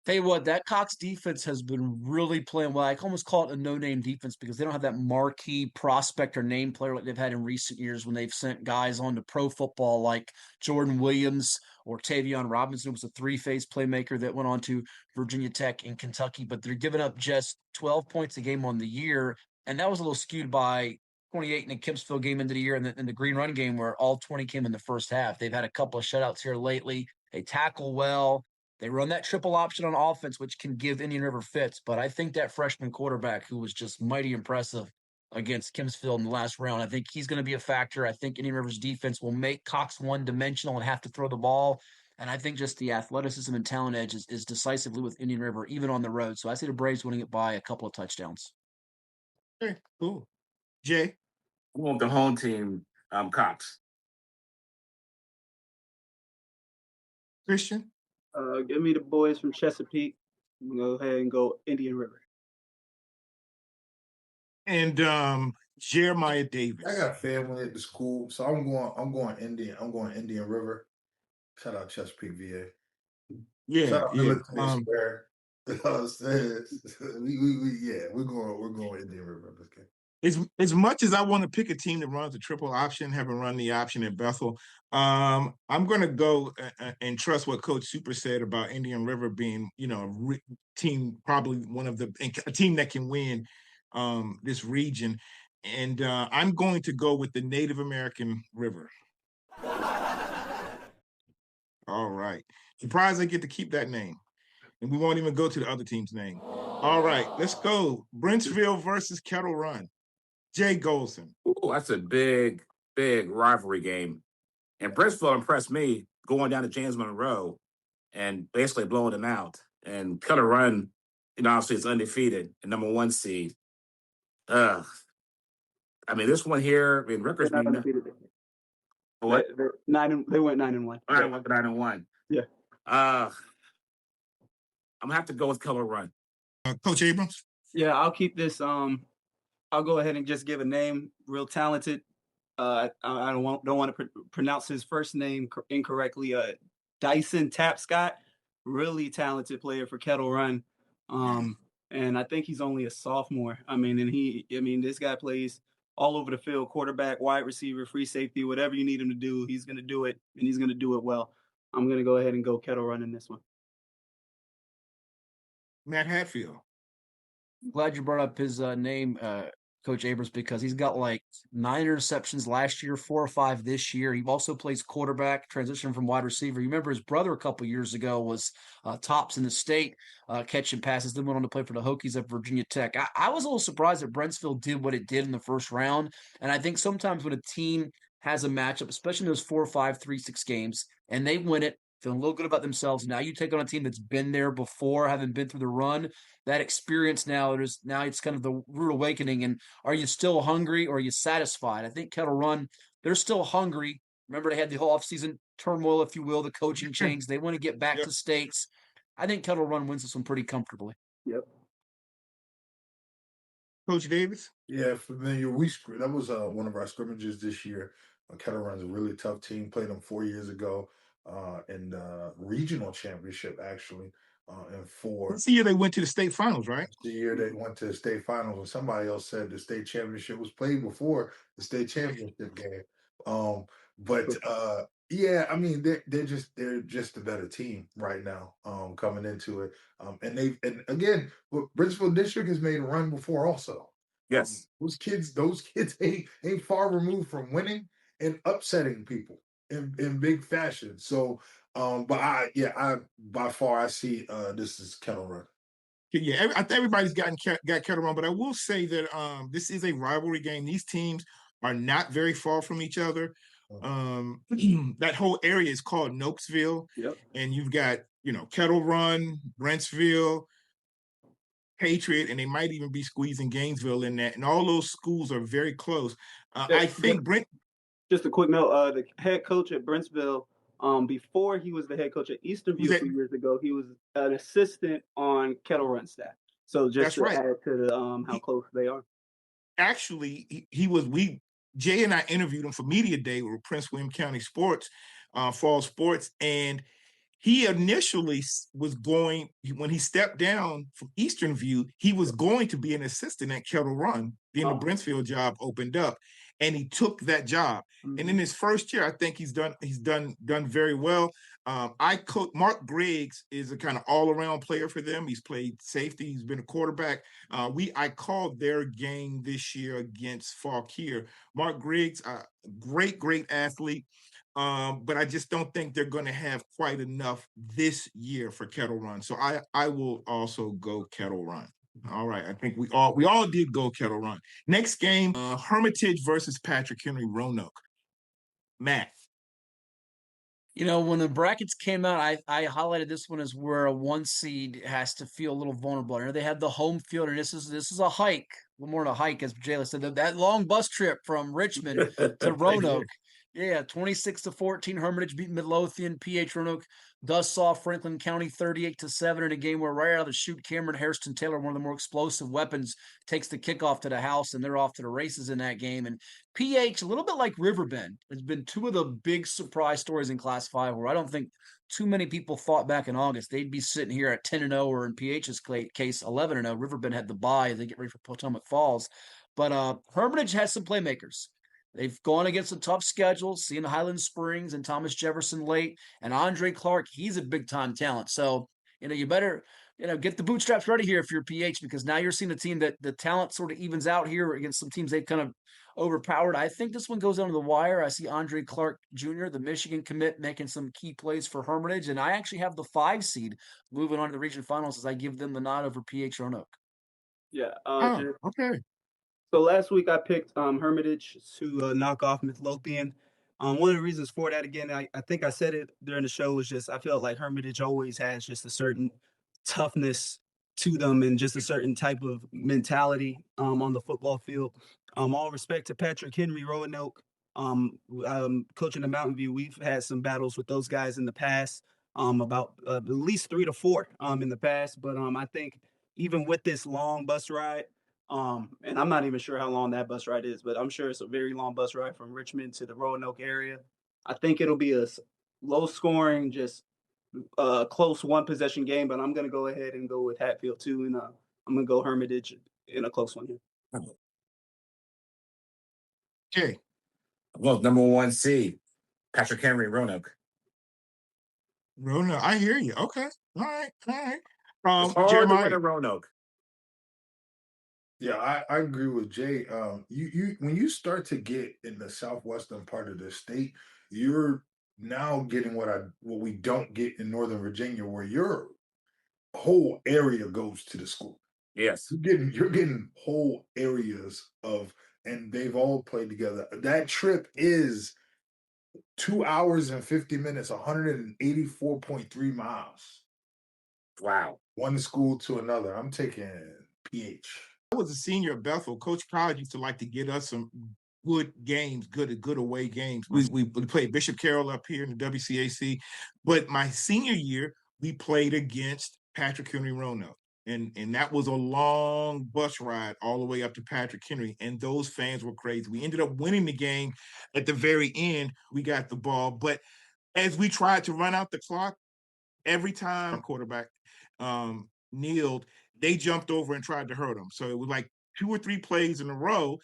Tell you what, that Cox defense has been really playing well. I can almost call it a no-name defense because they don't have that marquee prospect or name player like they've had in recent years when they've sent guys on to pro football like Jordan Williams or Tavion Robinson, who was a 3-phase playmaker that went on to Virginia Tech and Kentucky. But they're giving up just 12 points a game on the year, and that was a little skewed by 28 in the Kempsville game into the year and the Green Run game where all 20 came in the first half. They've had a couple of shutouts here lately. They tackle well. They run that triple option on offense, which can give Indian River fits. But I think that freshman quarterback, who was just mighty impressive against Kempsville in the last round, I think he's going to be a factor. I think Indian River's defense will make Cox one-dimensional and have to throw the ball. And I think just the athleticism and talent edge is decisively with Indian River, even on the road. So I see the Braves winning it by a couple of touchdowns. Okay, cool. Jay? I want the home team, Cox. Christian? Give me the boys from Chesapeake. I'm gonna go ahead and go Indian River. And Jeremiah Davis. I got family at the school, so I'm going Indian River. Shout out Chesapeake, VA. Yeah, Shout out yeah. Military Square. We're going Indian River. Okay. As much as I want to pick a team that runs a triple option, having run the option at Bethel, I'm going to go and trust what Coach Super said about Indian River being, a team, probably a team that can win this region. And I'm going to go with the Native American River. All right. Surprised I get to keep that name. And we won't even go to the other team's name. All right, let's go. Brentsville versus Kettle Run. Jay Golson. Ooh, that's a big, big rivalry game. And Brentsville impressed me going down to James Monroe and basically blowing them out. And Kettle Run, obviously it's undefeated, and number 1 seed. I mean, this one here, records mean nothing. What? They went 9-1. 9-1. Yeah. I'm gonna have to go with Kettle Run. Coach Abrams. Yeah, I'll keep this. I'll go ahead and just give a name. Real talented. I don't want to pronounce his first name incorrectly. Dyson Tapscott, really talented player for Kettle Run. And I think he's only a sophomore. This guy plays all over the field, quarterback, wide receiver, free safety, whatever you need him to do, he's going to do it, and he's going to do it well. I'm going to go ahead and go Kettle Run in this one. Matt Hatfield. Glad you brought up his name, Coach Abrams, because he's got like 9 interceptions last year, 4 or 5 this year. He also plays quarterback, transition from wide receiver. You remember his brother a couple years ago was tops in the state catching passes, then went on to play for the Hokies at Virginia Tech. I was a little surprised that Brentsville did what it did in the first round. And I think sometimes when a team has a matchup, especially in those 4, 5, 3, 6 games, and they win it, feeling a little good about themselves. Now you take on a team that's been there before, having been through the run. That experience now it's kind of the rude awakening. And are you still hungry or are you satisfied? I think Kettle Run, they're still hungry. Remember, they had the whole offseason turmoil, if you will, the coaching change. They want to get back to states. I think Kettle Run wins this one pretty comfortably. Yep. Coach Davis? Yeah, familiar. That was one of our scrimmages this year. Kettle Run's a really tough team. Played them 4 years ago. In the regional championship, actually, and 4. That's the year they went to the state finals, right? The year they went to the state finals, and somebody else said the state championship was played before the state championship game. They're just a better team right now, coming into it. And again, Brentsville District has made a run before also. Yes. Those kids ain't far removed from winning and upsetting people in big fashion. So But I by far I see this is Kettle Run. Yeah, I think everybody's got Kettle Run, but I will say that this is a rivalry game. These teams are not very far from each other. That whole area is called Nokesville, Yep. and you've got Kettle Run, Brentsville, Patriot, and they might even be squeezing Gainesville in that. And all those schools are very close. I think Brent. Just a quick note: the head coach at Brentsville, before he was the head coach at Easternview a few years ago, he was an assistant on Kettle Run staff. So just to add to the how close they are. Actually, he was. Jay and I interviewed him for Media Day with Prince William County Sports, Fall Sports, and he initially was going, when he stepped down from Eastern View, he was going to be an assistant at Kettle Run. Then the Brentsville job opened up, and he took that job. And in his first year, I think he's done very well. Mark Griggs is a kind of all-around player for them. He's played safety. He's been a quarterback. I called their game this year against Fauquier. Mark Griggs, great athlete. But I just don't think they're going to have quite enough this year for Kettle Run. So I will also go Kettle Run. All right, I think we all did go Kettle Run. Next game, Hermitage versus Patrick Henry-Roanoke. Matt. When the brackets came out, I highlighted this one as where a 1 seed has to feel a little vulnerable. I know they had the home field, and this is a hike, a little more than a hike, as Jayla said. That long bus trip from Richmond to Roanoke. Yeah, 26-14. Hermitage beat Midlothian. PH Roanoke dust off Franklin County 38-7 in a game where right out of the chute, Cameron Hairston Taylor, one of the more explosive weapons, takes the kickoff to the house, and they're off to the races in that game. And PH, a little bit like Riverbend, has been two of the big surprise stories in Class 5, where I don't think too many people thought back in August they'd be sitting here at 10-0, or in PH's case 11-0. Riverbend had the bye; they get ready for Potomac Falls. But Hermitage has some playmakers. They've gone against a tough schedule, seeing Highland Springs and Thomas Jefferson late, and Andre Clark. He's a big-time talent. So, you better, get the bootstraps ready here if you're PH, because now you're seeing a team that the talent sort of evens out here against some teams they've kind of overpowered. I think this one goes down to the wire. I see Andre Clark Jr., the Michigan commit, making some key plays for Hermitage, and I actually have the 5 seed moving on to the region finals as I give them the nod over PH Roanoke. Yeah. Okay. So last week I picked Hermitage to knock off Midlothian. One of the reasons for that, again, I think I said it during the show, was just I felt like Hermitage always has just a certain toughness to them and just a certain type of mentality on the football field. All respect to Patrick Henry-Roanoke, coaching the Mountain View. We've had some battles with those guys in the past, about at least 3 to 4 in the past. But I think even with this long bus ride, and I'm not even sure how long that bus ride is, but I'm sure it's a very long bus ride from Richmond to the Roanoke area. I think it'll be a low scoring, just close 1 possession game, but I'm going to go ahead and go with Hatfield too. And I'm going to go Hermitage in a close one here. Okay. Well, number 1 seed, Patrick Henry-Roanoke. Roanoke, I hear you. Okay. All right. Jeremiah Roanoke. Yeah, I agree with Jay. You when you start to get in the southwestern part of the state, you're now getting what we don't get in Northern Virginia, where your whole area goes to the school. Yes, You're getting whole areas and they've all played together. That trip is 2 hours and 50 minutes, 184.3 miles. Wow. One school to another. I'm taking PH. I was a senior at Bethel. Coach College used to like to get us some good games, good away games. We played Bishop Carroll up here in the WCAC. But my senior year, we played against Patrick Henry-Roanoke. And that was a long bus ride all the way up to Patrick Henry. And those fans were crazy. We ended up winning the game at the very end. We got the ball. But as we tried to run out the clock, every time quarterback kneeled, they jumped over and tried to hurt him. So it was like 2 or 3 plays in a row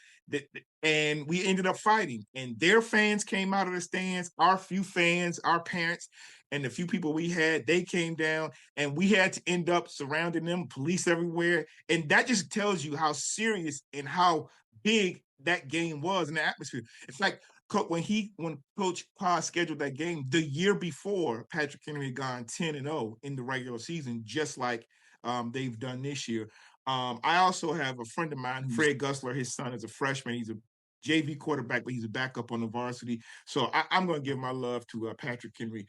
and we ended up fighting. And their fans came out of the stands, our few fans, our parents, and the few people we had, they came down, and we had to end up surrounding them, police everywhere. And that just tells you how serious and how big that game was in the atmosphere. It's like when Coach Pa scheduled that game the year before, Patrick Henry had gone 10-0 in the regular season, just like they've done this year. I also have a friend of mine, Fred Gusler. His son is a freshman. He's a JV quarterback, but he's a backup on the varsity. So I'm going to give my love to Patrick Henry.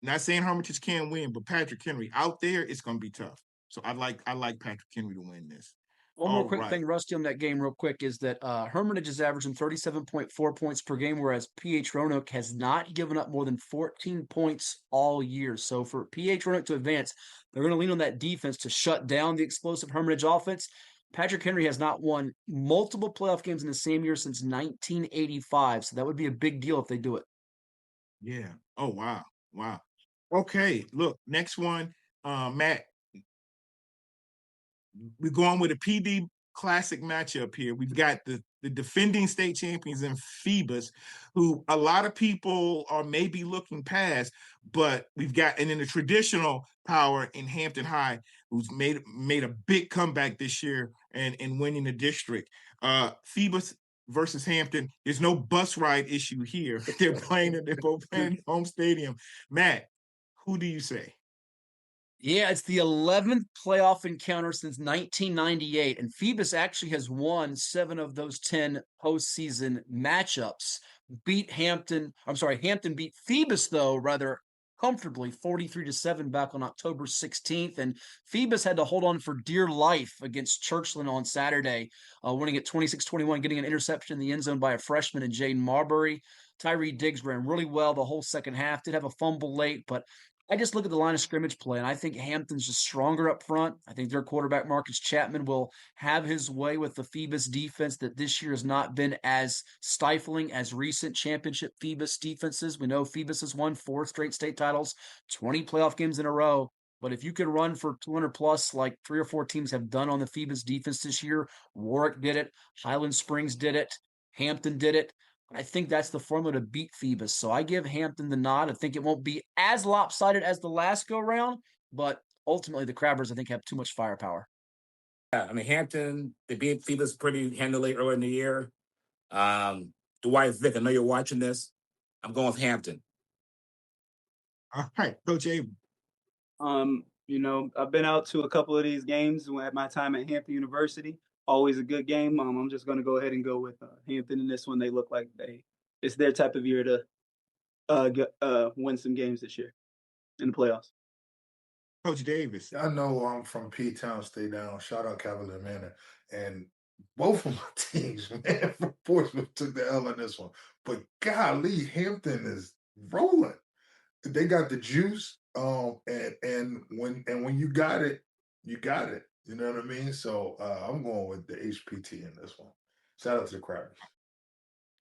Not saying Hermitage can't win, but Patrick Henry out there, it's going to be tough. So I like Patrick Henry to win this. One more quick thing, Rusty, on that game real quick is that Hermitage is averaging 37.4 points per game, whereas Roanoke has not given up more than 14 points all year. So for Roanoke to advance, they're going to lean on that defense to shut down the explosive Hermitage offense. Patrick Henry has not won multiple playoff games in the same year since 1985, so that would be a big deal if they do it. Yeah. Oh, wow. Wow. Okay, look, next one, Matt. We're going with a PD Classic matchup here. We've got the defending state champions in Phoebus, who a lot of people are maybe looking past, but we've got, and then the traditional power in Hampton High, who's made a big comeback this year and winning the district. Phoebus versus Hampton. There's no bus ride issue here. They're both playing home stadium. Matt, who do you say? Yeah, it's the 11th playoff encounter since 1998, and Phoebus actually has won 7 of those 10 postseason matchups. Hampton beat Phoebus, though, rather comfortably, 43-7 back on October 16th, and Phoebus had to hold on for dear life against Churchland on Saturday, winning at 26-21, getting an interception in the end zone by a freshman in Jaden Marbury. Tyree Diggs ran really well the whole second half, did have a fumble late, but I just look at the line of scrimmage play, and I think Hampton's just stronger up front. I think their quarterback, Marcus Chapman, will have his way with the Phoebus defense that this year has not been as stifling as recent championship Phoebus defenses. We know Phoebus has won 4 straight state titles, 20 playoff games in a row. But if you could run for 200 plus, like 3 or 4 teams have done on the Phoebus defense this year, Warwick did it, Highland Springs did it, Hampton did it. I think that's the formula to beat Phoebus. So I give Hampton the nod. I think it won't be as lopsided as the last go round, but ultimately the Crabbers, I think, have too much firepower. Yeah, I mean, Hampton, they beat Phoebus pretty handily early in the year. Dwight Vick, I know you're watching this. I'm going with Hampton. All right, Coach Abe. I've been out to a couple of these games at my time at Hampton University. Always a good game. I'm just going to go ahead and go with Hampton in this one. They look like it's their type of year to win some games this year in the playoffs. Coach Davis. I know I'm from P-Town, stay down. Shout out Cavalier Manor. And both of my teams, man, from Portsmouth took the L in this one. But golly, Hampton is rolling. They got the juice. And when you got it, you got it. You know what I mean? So I'm going with the HPT in this one. Shout out to the Crabbers.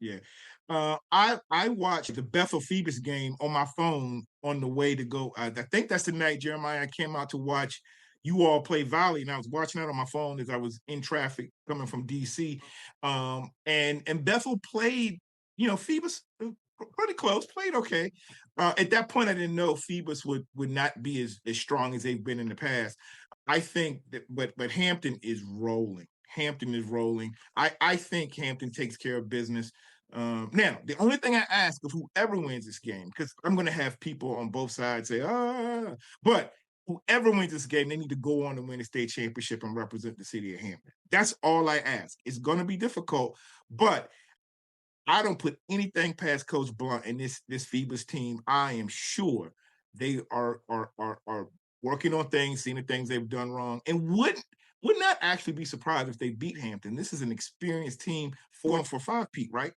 Yeah. I watched the Bethel Phoebus game on my phone on the way to go. I think that's the night, Jeremiah, I came out to watch you all play volley, and I was watching that on my phone as I was in traffic coming from DC. And Bethel played, Phoebus pretty close, played okay. At that point, I didn't know Phoebus would not be as strong as they've been in the past. I think that, but Hampton is rolling. Hampton is rolling. I think Hampton takes care of business. Now, the only thing I ask of whoever wins this game, because I'm going to have people on both sides say, but whoever wins this game, they need to go on to win the state championship and represent the city of Hampton. That's all I ask. It's going to be difficult, but I don't put anything past Coach Blunt and this Phoebus team. I am sure they are working on things, seeing the things they've done wrong, and would not actually be surprised if they beat Hampton. This is an experienced team, 4-5, Pete, right?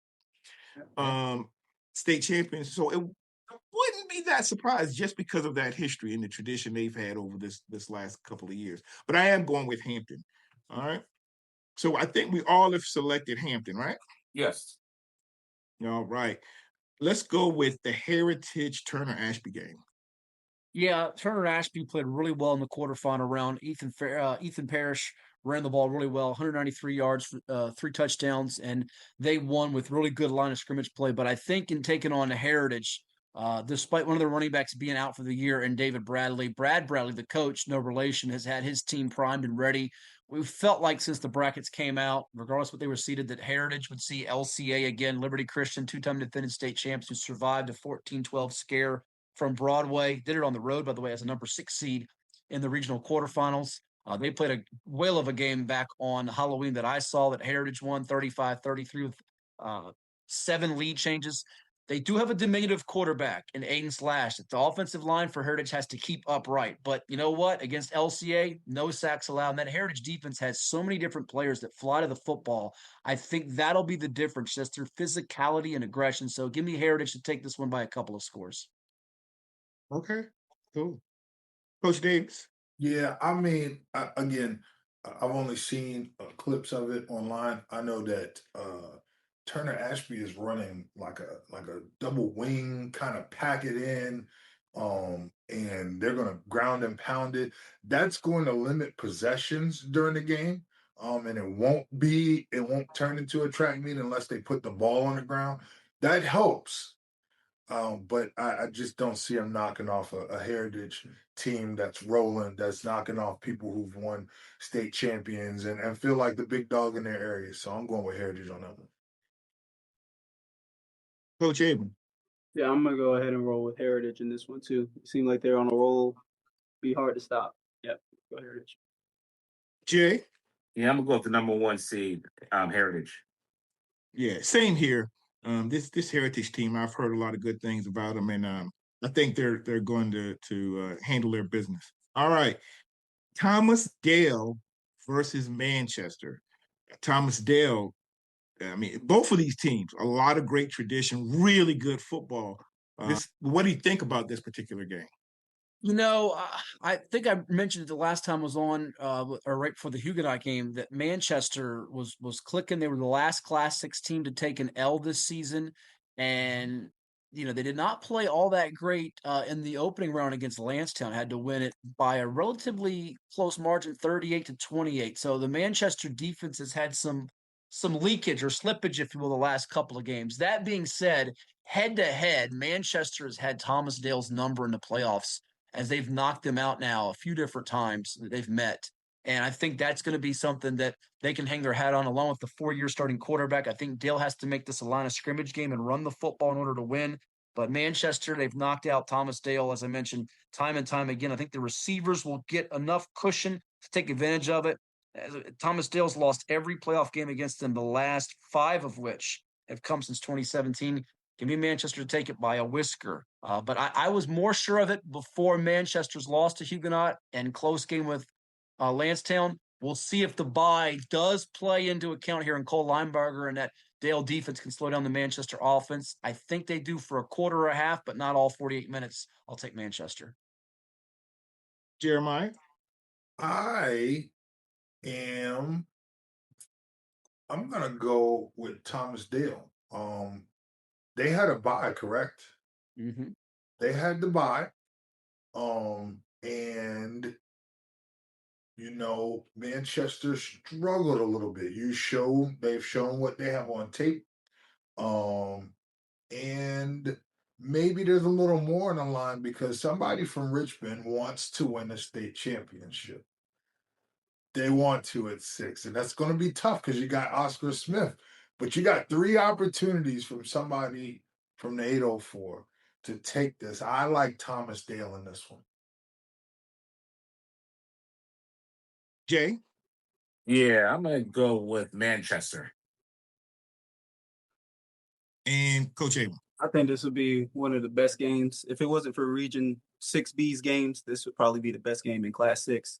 State champions. So it wouldn't be that surprised just because of that history and the tradition they've had over this last couple of years. But I am going with Hampton. All right. So I think we all have selected Hampton, right? Yes. All right. Let's go with the Heritage Turner Ashby game. Yeah, Turner Ashby played really well in the quarterfinal round. Ethan Parrish ran the ball really well, 193 yards, 3 touchdowns, and they won with really good line of scrimmage play. But I think in taking on Heritage, despite one of their running backs being out for the year and David Bradley, Brad Bradley, the coach, no relation, has had his team primed and ready. We felt like since the brackets came out, regardless of what they were seeded, that Heritage would see LCA again, Liberty Christian, 2-time defending state champs who survived a 14-12 scare from Broadway. Did it on the road, by the way, as a number 6 seed in the regional quarterfinals. They played a whale of a game back on Halloween that I saw that Heritage won 35-33 with 7 lead changes. They do have a diminutive quarterback in Aiden Slash. The offensive line for Heritage has to keep upright. But you know what? Against LCA, no sacks allowed. And that Heritage defense has so many different players that fly to the football. I think that'll be the difference just through physicality and aggression. So give me Heritage to take this one by a couple of scores. Okay, cool. Coach Davis. Yeah, I mean, again, I've only seen clips of it online. I know that Turner Ashby is running like a double wing, kind of pack it in, and they're going to ground and pound it. That's going to limit possessions during the game, and it won't turn into a track meet unless they put the ball on the ground. That helps. But I just don't see him knocking off a Heritage team that's rolling, that's knocking off people who've won state champions and feel like the big dog in their area. So I'm going with Heritage on that one. Coach Abram. Yeah, I'm gonna go ahead and roll with Heritage in this one too. It seemed like they're on a roll. Be hard to stop. Yep, go Heritage. Jay. Yeah, I'm gonna go with the number 1 seed, Heritage. Yeah, same here. This Heritage team, I've heard a lot of good things about them, and I think they're going to handle their business. All right, Thomas Dale versus Manchester. Thomas Dale. I mean, both of these teams, a lot of great tradition, really good football. What do you think about this particular game? You know, I think I mentioned it the last time I was on, or right before the Huguenot game, that Manchester was clicking. They were the last Class 6 team to take an L this season, and they did not play all that great in the opening round against Lansdowne. Had to win it by a relatively close margin, 38-28. So the Manchester defense has had some leakage or slippage, if you will, the last couple of games. That being said, head to head, Manchester has had Thomas Dale's number in the playoffs, as they've knocked them out now a few different times that they've met. And I think that's going to be something that they can hang their hat on, along with the 4-year starting quarterback. I think Dale has to make this a line of scrimmage game and run the football in order to win. But Manchester, they've knocked out Thomas Dale, as I mentioned, time and time again. I think the receivers will get enough cushion to take advantage of it. Thomas Dale's lost every playoff game against them, the last 5 of which have come since 2017. Give me Manchester to take it by a whisker. But I was more sure of it before Manchester's loss to Huguenot and close game with Lansdowne. We'll see if the bye does play into account here in Cole Lineberger and that Dale defense can slow down the Manchester offense. I think they do for a quarter or a half, but not all 48 minutes. I'll take Manchester. Jeremiah? I'm going to go with Thomas Dale. They had a bye, correct? Mm-hmm. They had the bye. And Manchester struggled a little bit. They've shown what they have on tape. And maybe there's a little more on the line because somebody from Richmond wants to win a state championship. They want to at 6, and that's going to be tough because you got Oscar Smith, but you got 3 opportunities from somebody from the 804 to take this. I like Thomas Dale in this one. Jay? Yeah, I'm gonna go with Manchester. And Coach Abram? I think this would be one of the best games. If it wasn't for Region 6B's games, this would probably be the best game in Class 6.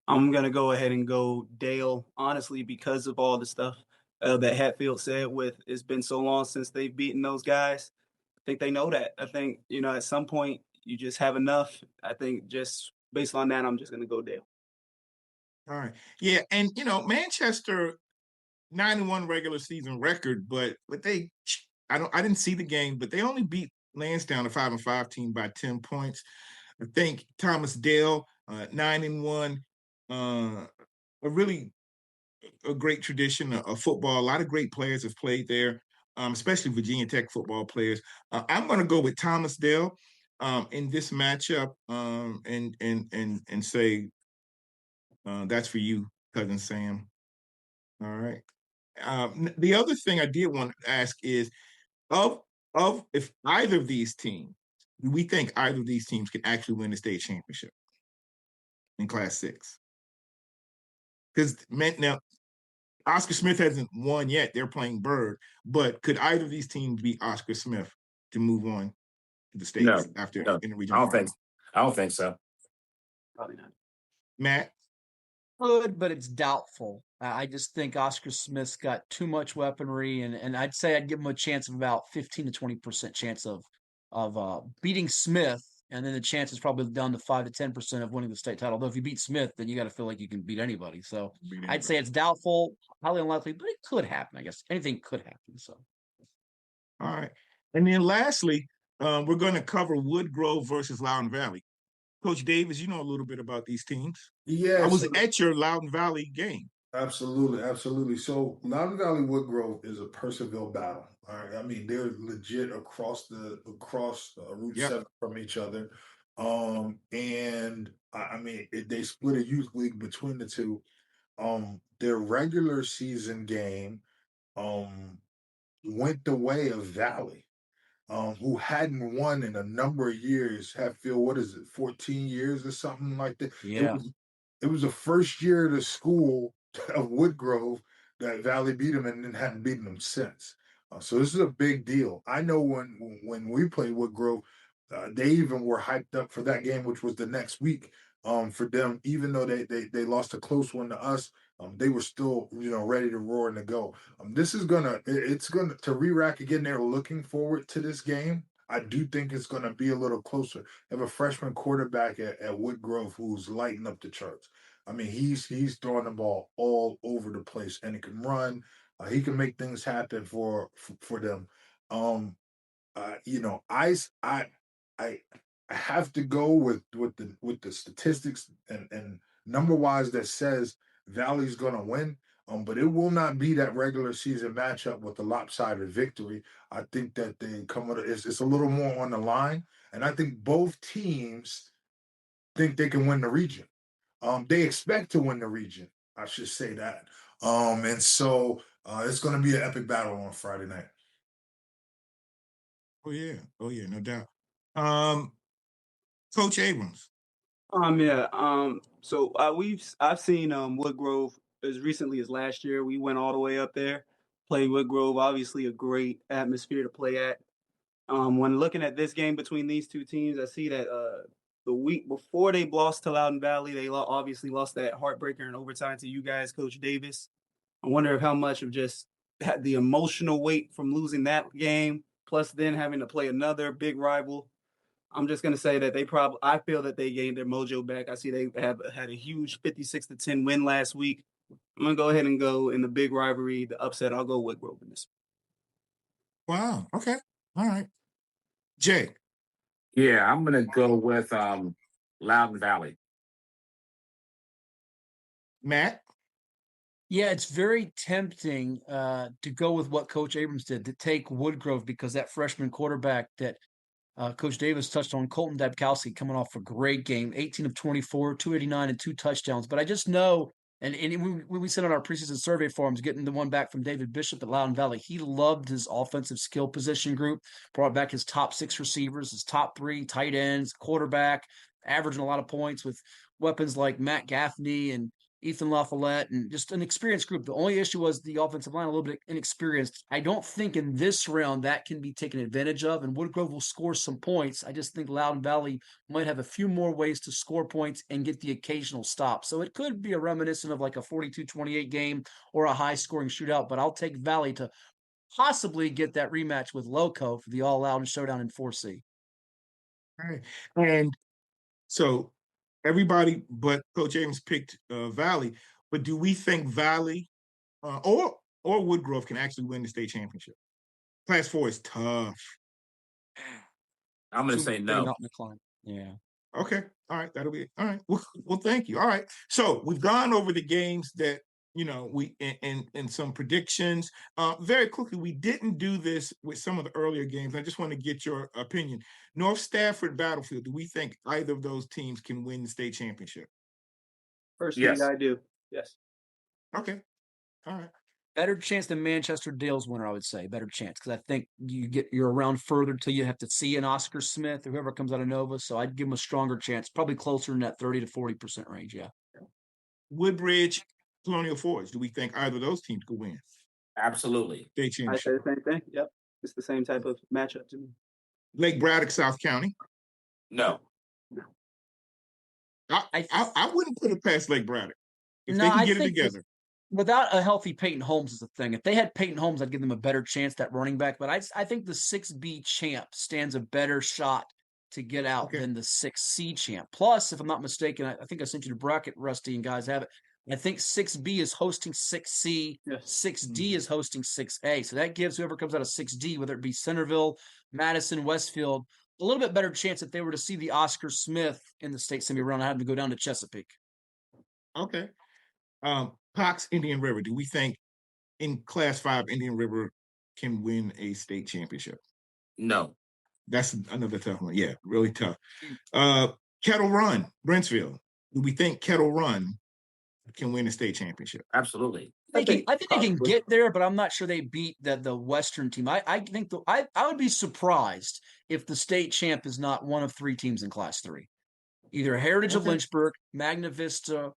I'm going to go ahead and go Dale, honestly, because of all the stuff that Hatfield said with it's been so long since they've beaten those guys. I think they know that. I think, at some point you just have enough. I think just based on that, I'm just going to go Dale. All right. Yeah, and, Manchester, 9-1 regular season record, but I didn't see the game, but they only beat Lansdowne, a 5-5 team, by 10 points. I think Thomas Dale, 9-1, really a great tradition of football. A lot of great players have played there, especially Virginia Tech football players. I'm going to go with Thomas Dale in this matchup, and say that's for you, cousin Sam. All right. The other thing I did want to ask is of if either of these teams, we think either of these teams can actually win the state championship in Class 6. Because now Oscar Smith hasn't won yet. They're playing Byrd, but could either of these teams beat Oscar Smith to move on to the states after in the regional? I don't think so. Probably not. Matt? Good, but it's doubtful. I just think Oscar Smith's got too much weaponry, and I'd say I'd give him a chance of about 15 to 20% chance of beating Smith, and then the chance is probably down to 5 to 10% of winning the state title. Though if you beat Smith, then you got to feel like you can beat anybody. So I'd say it's doubtful, highly unlikely, but it could happen. I guess anything could happen. So, all right, and then lastly, we're going to cover Woodgrove versus Loudoun Valley. Coach Davis, you know a little bit about these teams. Yeah, I was at your Loudoun Valley game. Absolutely. So Loudoun Valley Woodgrove is a Percival battle. All right, I mean they're legit across Route 7 from each other, and I mean they split a youth league between the two. Their regular season game went the way of Valley, who hadn't won in a number of years. Hatfield, what is it, 14 years or something like that? yeah. It was the first year of the school of Woodgrove that Valley beat them and then hadn't beaten them since. So this is a big deal. I know when we played Woodgrove, they even were hyped up for that game, which was the next week for them. Even though they lost a close one to us, they were still ready to roar and to go. This is it's gonna to re-rack again. They're looking forward to this game. I do think it's going to be a little closer. They have a freshman quarterback at Woodgrove who's lighting up the charts. I mean, he's throwing the ball all over the place, and he can run. He can make things happen for them. I have to go with the statistics and number wise that says Valley's going to win. But it will not be that regular season matchup with the lopsided victory. I think that they come with it's a little more on the line, and I think both teams think they can win the region. They expect to win the region. I should say that. And so it's going to be an epic battle on Friday night. Oh yeah, no doubt. Coach Abrams. So I've seen Woodgrove as recently as last year. We went all the way up there, played Woodgrove. Obviously, a great atmosphere to play at. When looking at this game between these two teams, I see that the week before they lost to Loudoun Valley, they obviously lost that heartbreaker in overtime to you guys, Coach Davis. I wonder if how much of just the emotional weight from losing that game, plus then having to play another big rival. I'm just gonna say that I feel that they gained their mojo back. I see they have had a huge 56-10 win last week. I'm gonna go ahead and go in the big rivalry, the upset. I'll go Woodgrove in this. Wow. Okay. All right. Jay. Yeah, I'm gonna go with Loudoun Valley. Matt. Yeah, it's very tempting to go with what Coach Abrams did, to take Woodgrove, because that freshman quarterback that Coach Davis touched on, Colton Dabkowski, coming off a great game, 18 of 24, 289 and 2 touchdowns. But I just know, and when we sent out our preseason survey forms, getting the one back from David Bishop at Loudoun Valley, he loved his offensive skill position group, brought back his top 6 receivers, his top 3 tight ends, quarterback, averaging a lot of points with weapons like Matt Gaffney and Ethan LaFollette, and just an experienced group. The only issue was the offensive line, a little bit inexperienced. I don't think in this round that can be taken advantage of, and Woodgrove will score some points. I just think Loudoun Valley might have a few more ways to score points and get the occasional stop. So it could be a reminiscent of like a 42-28 game or a high-scoring shootout, but I'll take Valley to possibly get that rematch with Loco for the all-Loudoun showdown in 4C. All right. And so everybody but Coach James picked Valley, but do we think Valley or Woodgrove can actually win the state championship? Class 4 is tough. I'm going to say no. Not in the climb. Yeah. Okay. All right. That'll be it. All right. Well, thank you. All right. So we've gone over the games that, we and some predictions. Very quickly, we didn't do this with some of the earlier games. I just want to get your opinion. North Stafford, Battlefield, do we think either of those teams can win the state championship? Personally, Yes. I do. Yes. Okay. All right. Better chance than Manchester Dale's winner, I would say. Better chance, because I think you're around further till you have to see an Oscar Smith or whoever comes out of Nova. So I'd give them a stronger chance, probably closer in that 30 to 40% range. Yeah. Woodbridge, Colonial Forge, do we think either of those teams could win Absolutely. state I say championship? the same thing. Yep. It's the same type of matchup to me. Lake Braddock, South County. No. I wouldn't put it past Lake Braddock if No, they can I get it think together. without a healthy Peyton Holmes is the thing. If they had Peyton Holmes, I'd give them a better chance, that running back. But I think the 6B champ stands a better shot to get out than the 6C champ. Plus, if I'm not mistaken, I think I sent you the bracket, Rusty, and guys have it. I think 6B is hosting 6C, Yes. 6D is hosting 6A. So that gives whoever comes out of 6D, whether it be Centerville, Madison, Westfield, a little bit better chance if they were to see the Oscar Smith in the state semi-round and having to go down to Chesapeake. Okay. Cox, Indian River, do we think in Class 5 Indian River can win a state championship? No. That's another tough one. Yeah, really tough. Kettle Run, Brentsville, do we think Kettle Run can win a state championship? Absolutely. I think they can get there, but I'm not sure they beat the Western team. I think I would be surprised if the state champ is not one of three teams in Class 3. Either Heritage of Lynchburg, Magna Vista,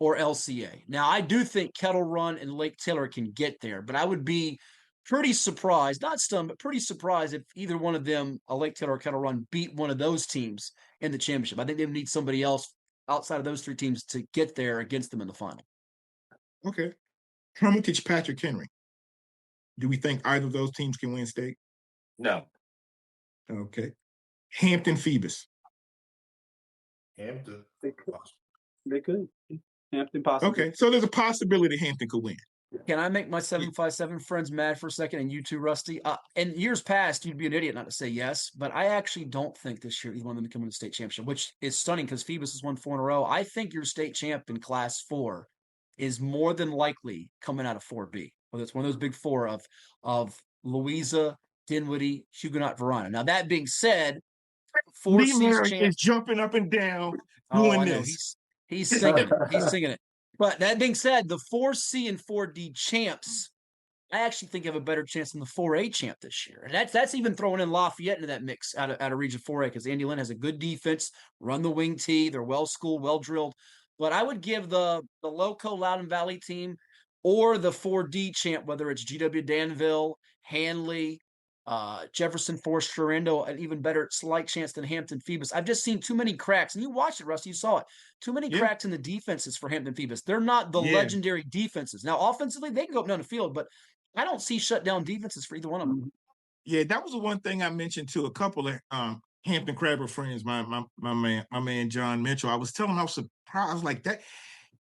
or LCA. Now, I do think Kettle Run and Lake Taylor can get there, but I would be pretty surprised, not stunned, but pretty surprised if either one of them, a Lake Taylor or Kettle Run, beat one of those teams in the championship. I think they would need somebody else outside of those three teams to get there against them in the final. Okay. Hermitage, Patrick Henry, do we think either of those teams can win state? No. Okay. Hampton, Phoebus. Hampton. They could. Hampton possibly. Okay, so there's a possibility Hampton could win. Can I make my 757 friends mad for a second, and you too, Rusty? In years past, you'd be an idiot not to say yes, but I actually don't think this year either one of them can win the state championship, which is stunning because Phoebus has won 4 in a row. I think your state champ in Class 4 is more than likely coming out of 4B, whether it's one of those big four of Louisa, Dinwiddie, Huguenot, Verona. Now, that being said, 4C champ is jumping up and down doing doing this. He's singing it. He's singing it. But that being said, the 4C and 4D champs, I actually think have a better chance than the 4A champ this year. And that's even throwing in Lafayette into that mix out of Region 4A because Andy Lynn has a good defense, run the wing tee. They're well-schooled, well-drilled. But I would give the Loco Loudon Valley team or the 4D champ, whether it's GW Danville, Hanley, Jefferson, Forest, Florendo, an even better slight chance than Hampton Phoebus. I've just seen too many cracks, and you watched it, Rusty. You saw it. Too many cracks in the defenses for Hampton Phoebus. They're not the legendary defenses. Now, offensively, they can go up down the field, but I don't see shutdown defenses for either one of them. Yeah, that was the one thing I mentioned to a couple of Hampton Crabber friends, my man John Mitchell. I was telling him I was surprised. I was like, that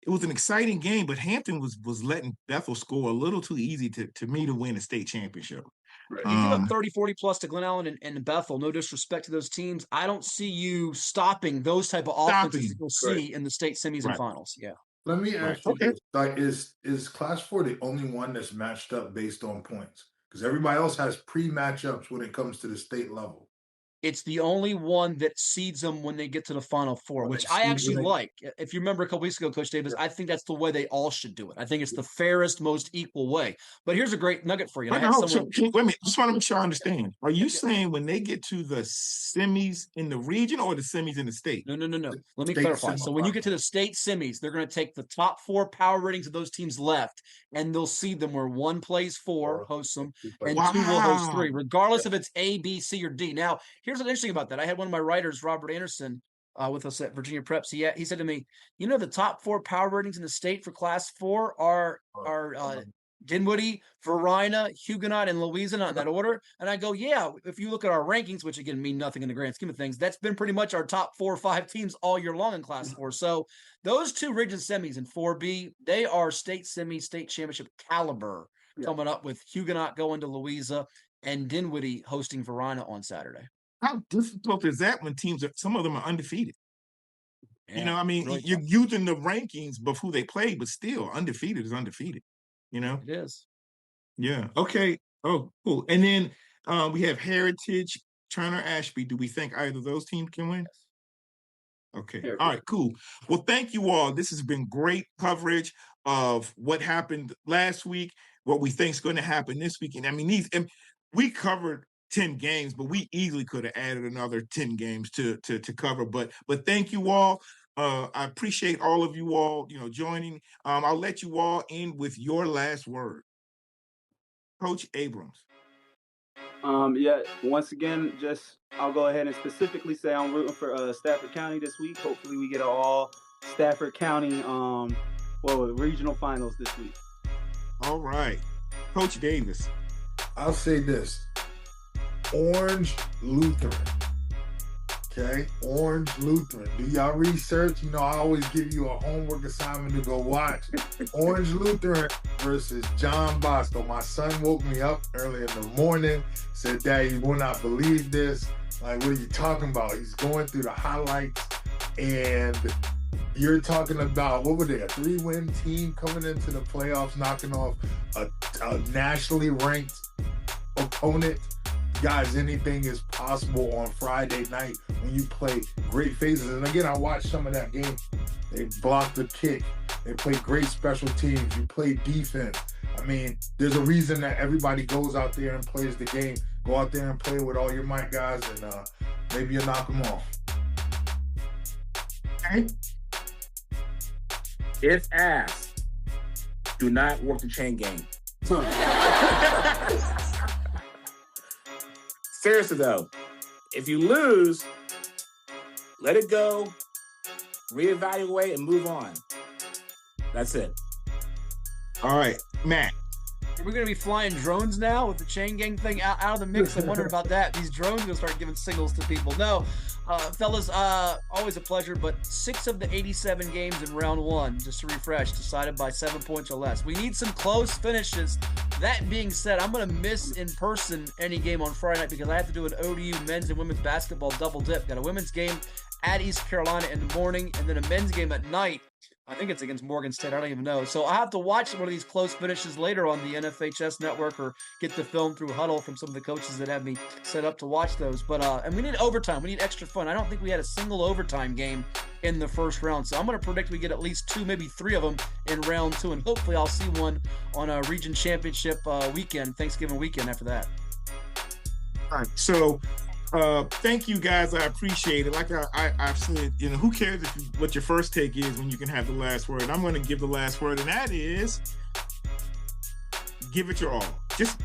it was an exciting game, but Hampton was letting Bethel score a little too easy to me to win a state championship. You give up 30, 40 plus to Glen Allen and Bethel. No disrespect to those teams. I don't see you stopping those type of offenses that you'll see in the state semis and finals. Yeah. Let me ask you this. Like, is Class 4 the only one that's matched up based on points? Because everybody else has pre-matchups when it comes to the state level. It's the only one that seeds them when they get to the Final Four, which I actually like. If you remember a couple weeks ago, Coach Davis, I think that's the way they all should do it. I think it's the fairest, most equal way. But here's a great nugget for you. Wait a minute. Just want to make sure I understand. Are you saying when they get to the semis in the region or the semis in the state? No. Let me clarify. So when you get to the state semis, they're going to take the top 4 power ratings of those teams left, and they'll seed them where 1 plays 4, hosts them, and 2 will host 3, regardless if it's A, B, C, or D. Now, here's what's interesting about that. I had one of my writers, Robert Anderson, with us at Virginia Preps. He said to me, the top 4 power ratings in the state for Class 4 are Dinwiddie, Verina, Huguenot, and Louisa, not in that order. And I go, yeah, if you look at our rankings, which again mean nothing in the grand scheme of things, that's been pretty much our top 4 or 5 teams all year long in Class 4. So those 2 region semis in 4B, they are state semi, state championship caliber coming up with Huguenot going to Louisa and Dinwiddie hosting Verina on Saturday. How difficult is that when some of them are undefeated? You know, I mean, really you're tough. using the rankings of who they played, but still, undefeated is undefeated. You know? It is. Yeah. Okay. Oh, cool. And then we have Heritage, Turner, Ashby. Do we think either of those teams can win? Okay. Here. All right, cool. Well, thank you all. This has been great coverage of what happened last week, what we think is going to happen this week. And I mean, we covered 10 games, but we easily could have added another 10 games to cover. But thank you all. I appreciate all of you all, joining. I'll let you all end with your last word. Coach Abrams. Yeah, once again, I'll go ahead and specifically say I'm rooting for Stafford County this week. Hopefully we get an all Stafford County regional finals this week. All right. Coach Davis. I'll say this. Orange Lutheran. Okay? Orange Lutheran. Do y'all research? I always give you a homework assignment to go watch. Orange Lutheran versus John Bosco. My son woke me up early in the morning, said, Dad, you will not believe this. Like, what are you talking about? He's going through the highlights, and you're talking about, what were they, a 3-win team coming into the playoffs, knocking off a nationally ranked opponent. Guys, anything is possible on Friday night when you play great phases. And again, I watched some of that game. They blocked the kick. They played great special teams. You play defense. I mean, there's a reason that everybody goes out there and plays the game. Go out there and play with all your might, guys, and maybe you knock them off. Okay. If asked, do not work the chain game. Seriously though, if you lose, let it go, reevaluate, and move on. That's it. All right, Matt. We're going to be flying drones now with the chain gang thing out of the mix. I'm wondering about that. These drones are going to start giving signals to people. No, fellas, always a pleasure, but 6 of the 87 games in round 1, just to refresh, decided by 7 points or less. We need some close finishes. That being said, I'm going to miss in person any game on Friday night because I have to do an ODU men's and women's basketball double dip. Got a women's game at East Carolina in the morning and then a men's game at night. I think it's against Morgan State. I don't even know. So I'll have to watch one of these close finishes later on the NFHS network or get the film through Huddle from some of the coaches that have me set up to watch those. But and we need overtime. We need extra fun. I don't think we had a single overtime game in the first round. So I'm going to predict we get at least 2, maybe 3 of them in round 2. And hopefully I'll see one on a region championship weekend, Thanksgiving weekend after that. All right. So thank you guys. I appreciate it. Like I've said, who cares what your first take is when you can have the last word? I'm going to give the last word, and that is give it your all. Just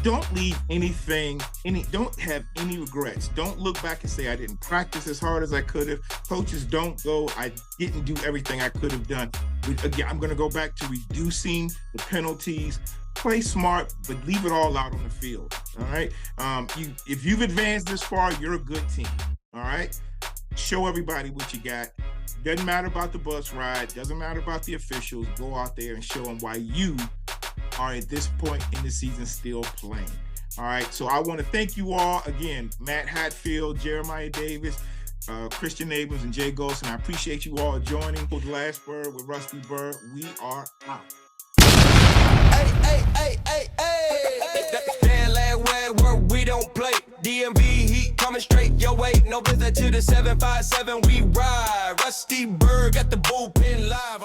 don't leave don't have any regrets. Don't look back and say, I didn't practice as hard as I could have. Coaches, don't go, I didn't do everything I could have done. Again, I'm going to go back to reducing the penalties. Play smart, but leave it all out on the field. All right. If you've advanced this far, you're a good team. All right. Show everybody what you got. Doesn't matter about the bus ride. Doesn't matter about the officials. Go out there and show them why you are at this point in the season still playing. All right. So I want to thank you all again. Matt Hatfield, Jeremiah Davis, Christian Abrams, and Jay Golson. I appreciate you all joining. For the last word with Rusty Byrd, we are out. That last word we don't play. DMV heat coming straight your way. No visit to the 757. We ride. Rusty Byrd got the bullpen live.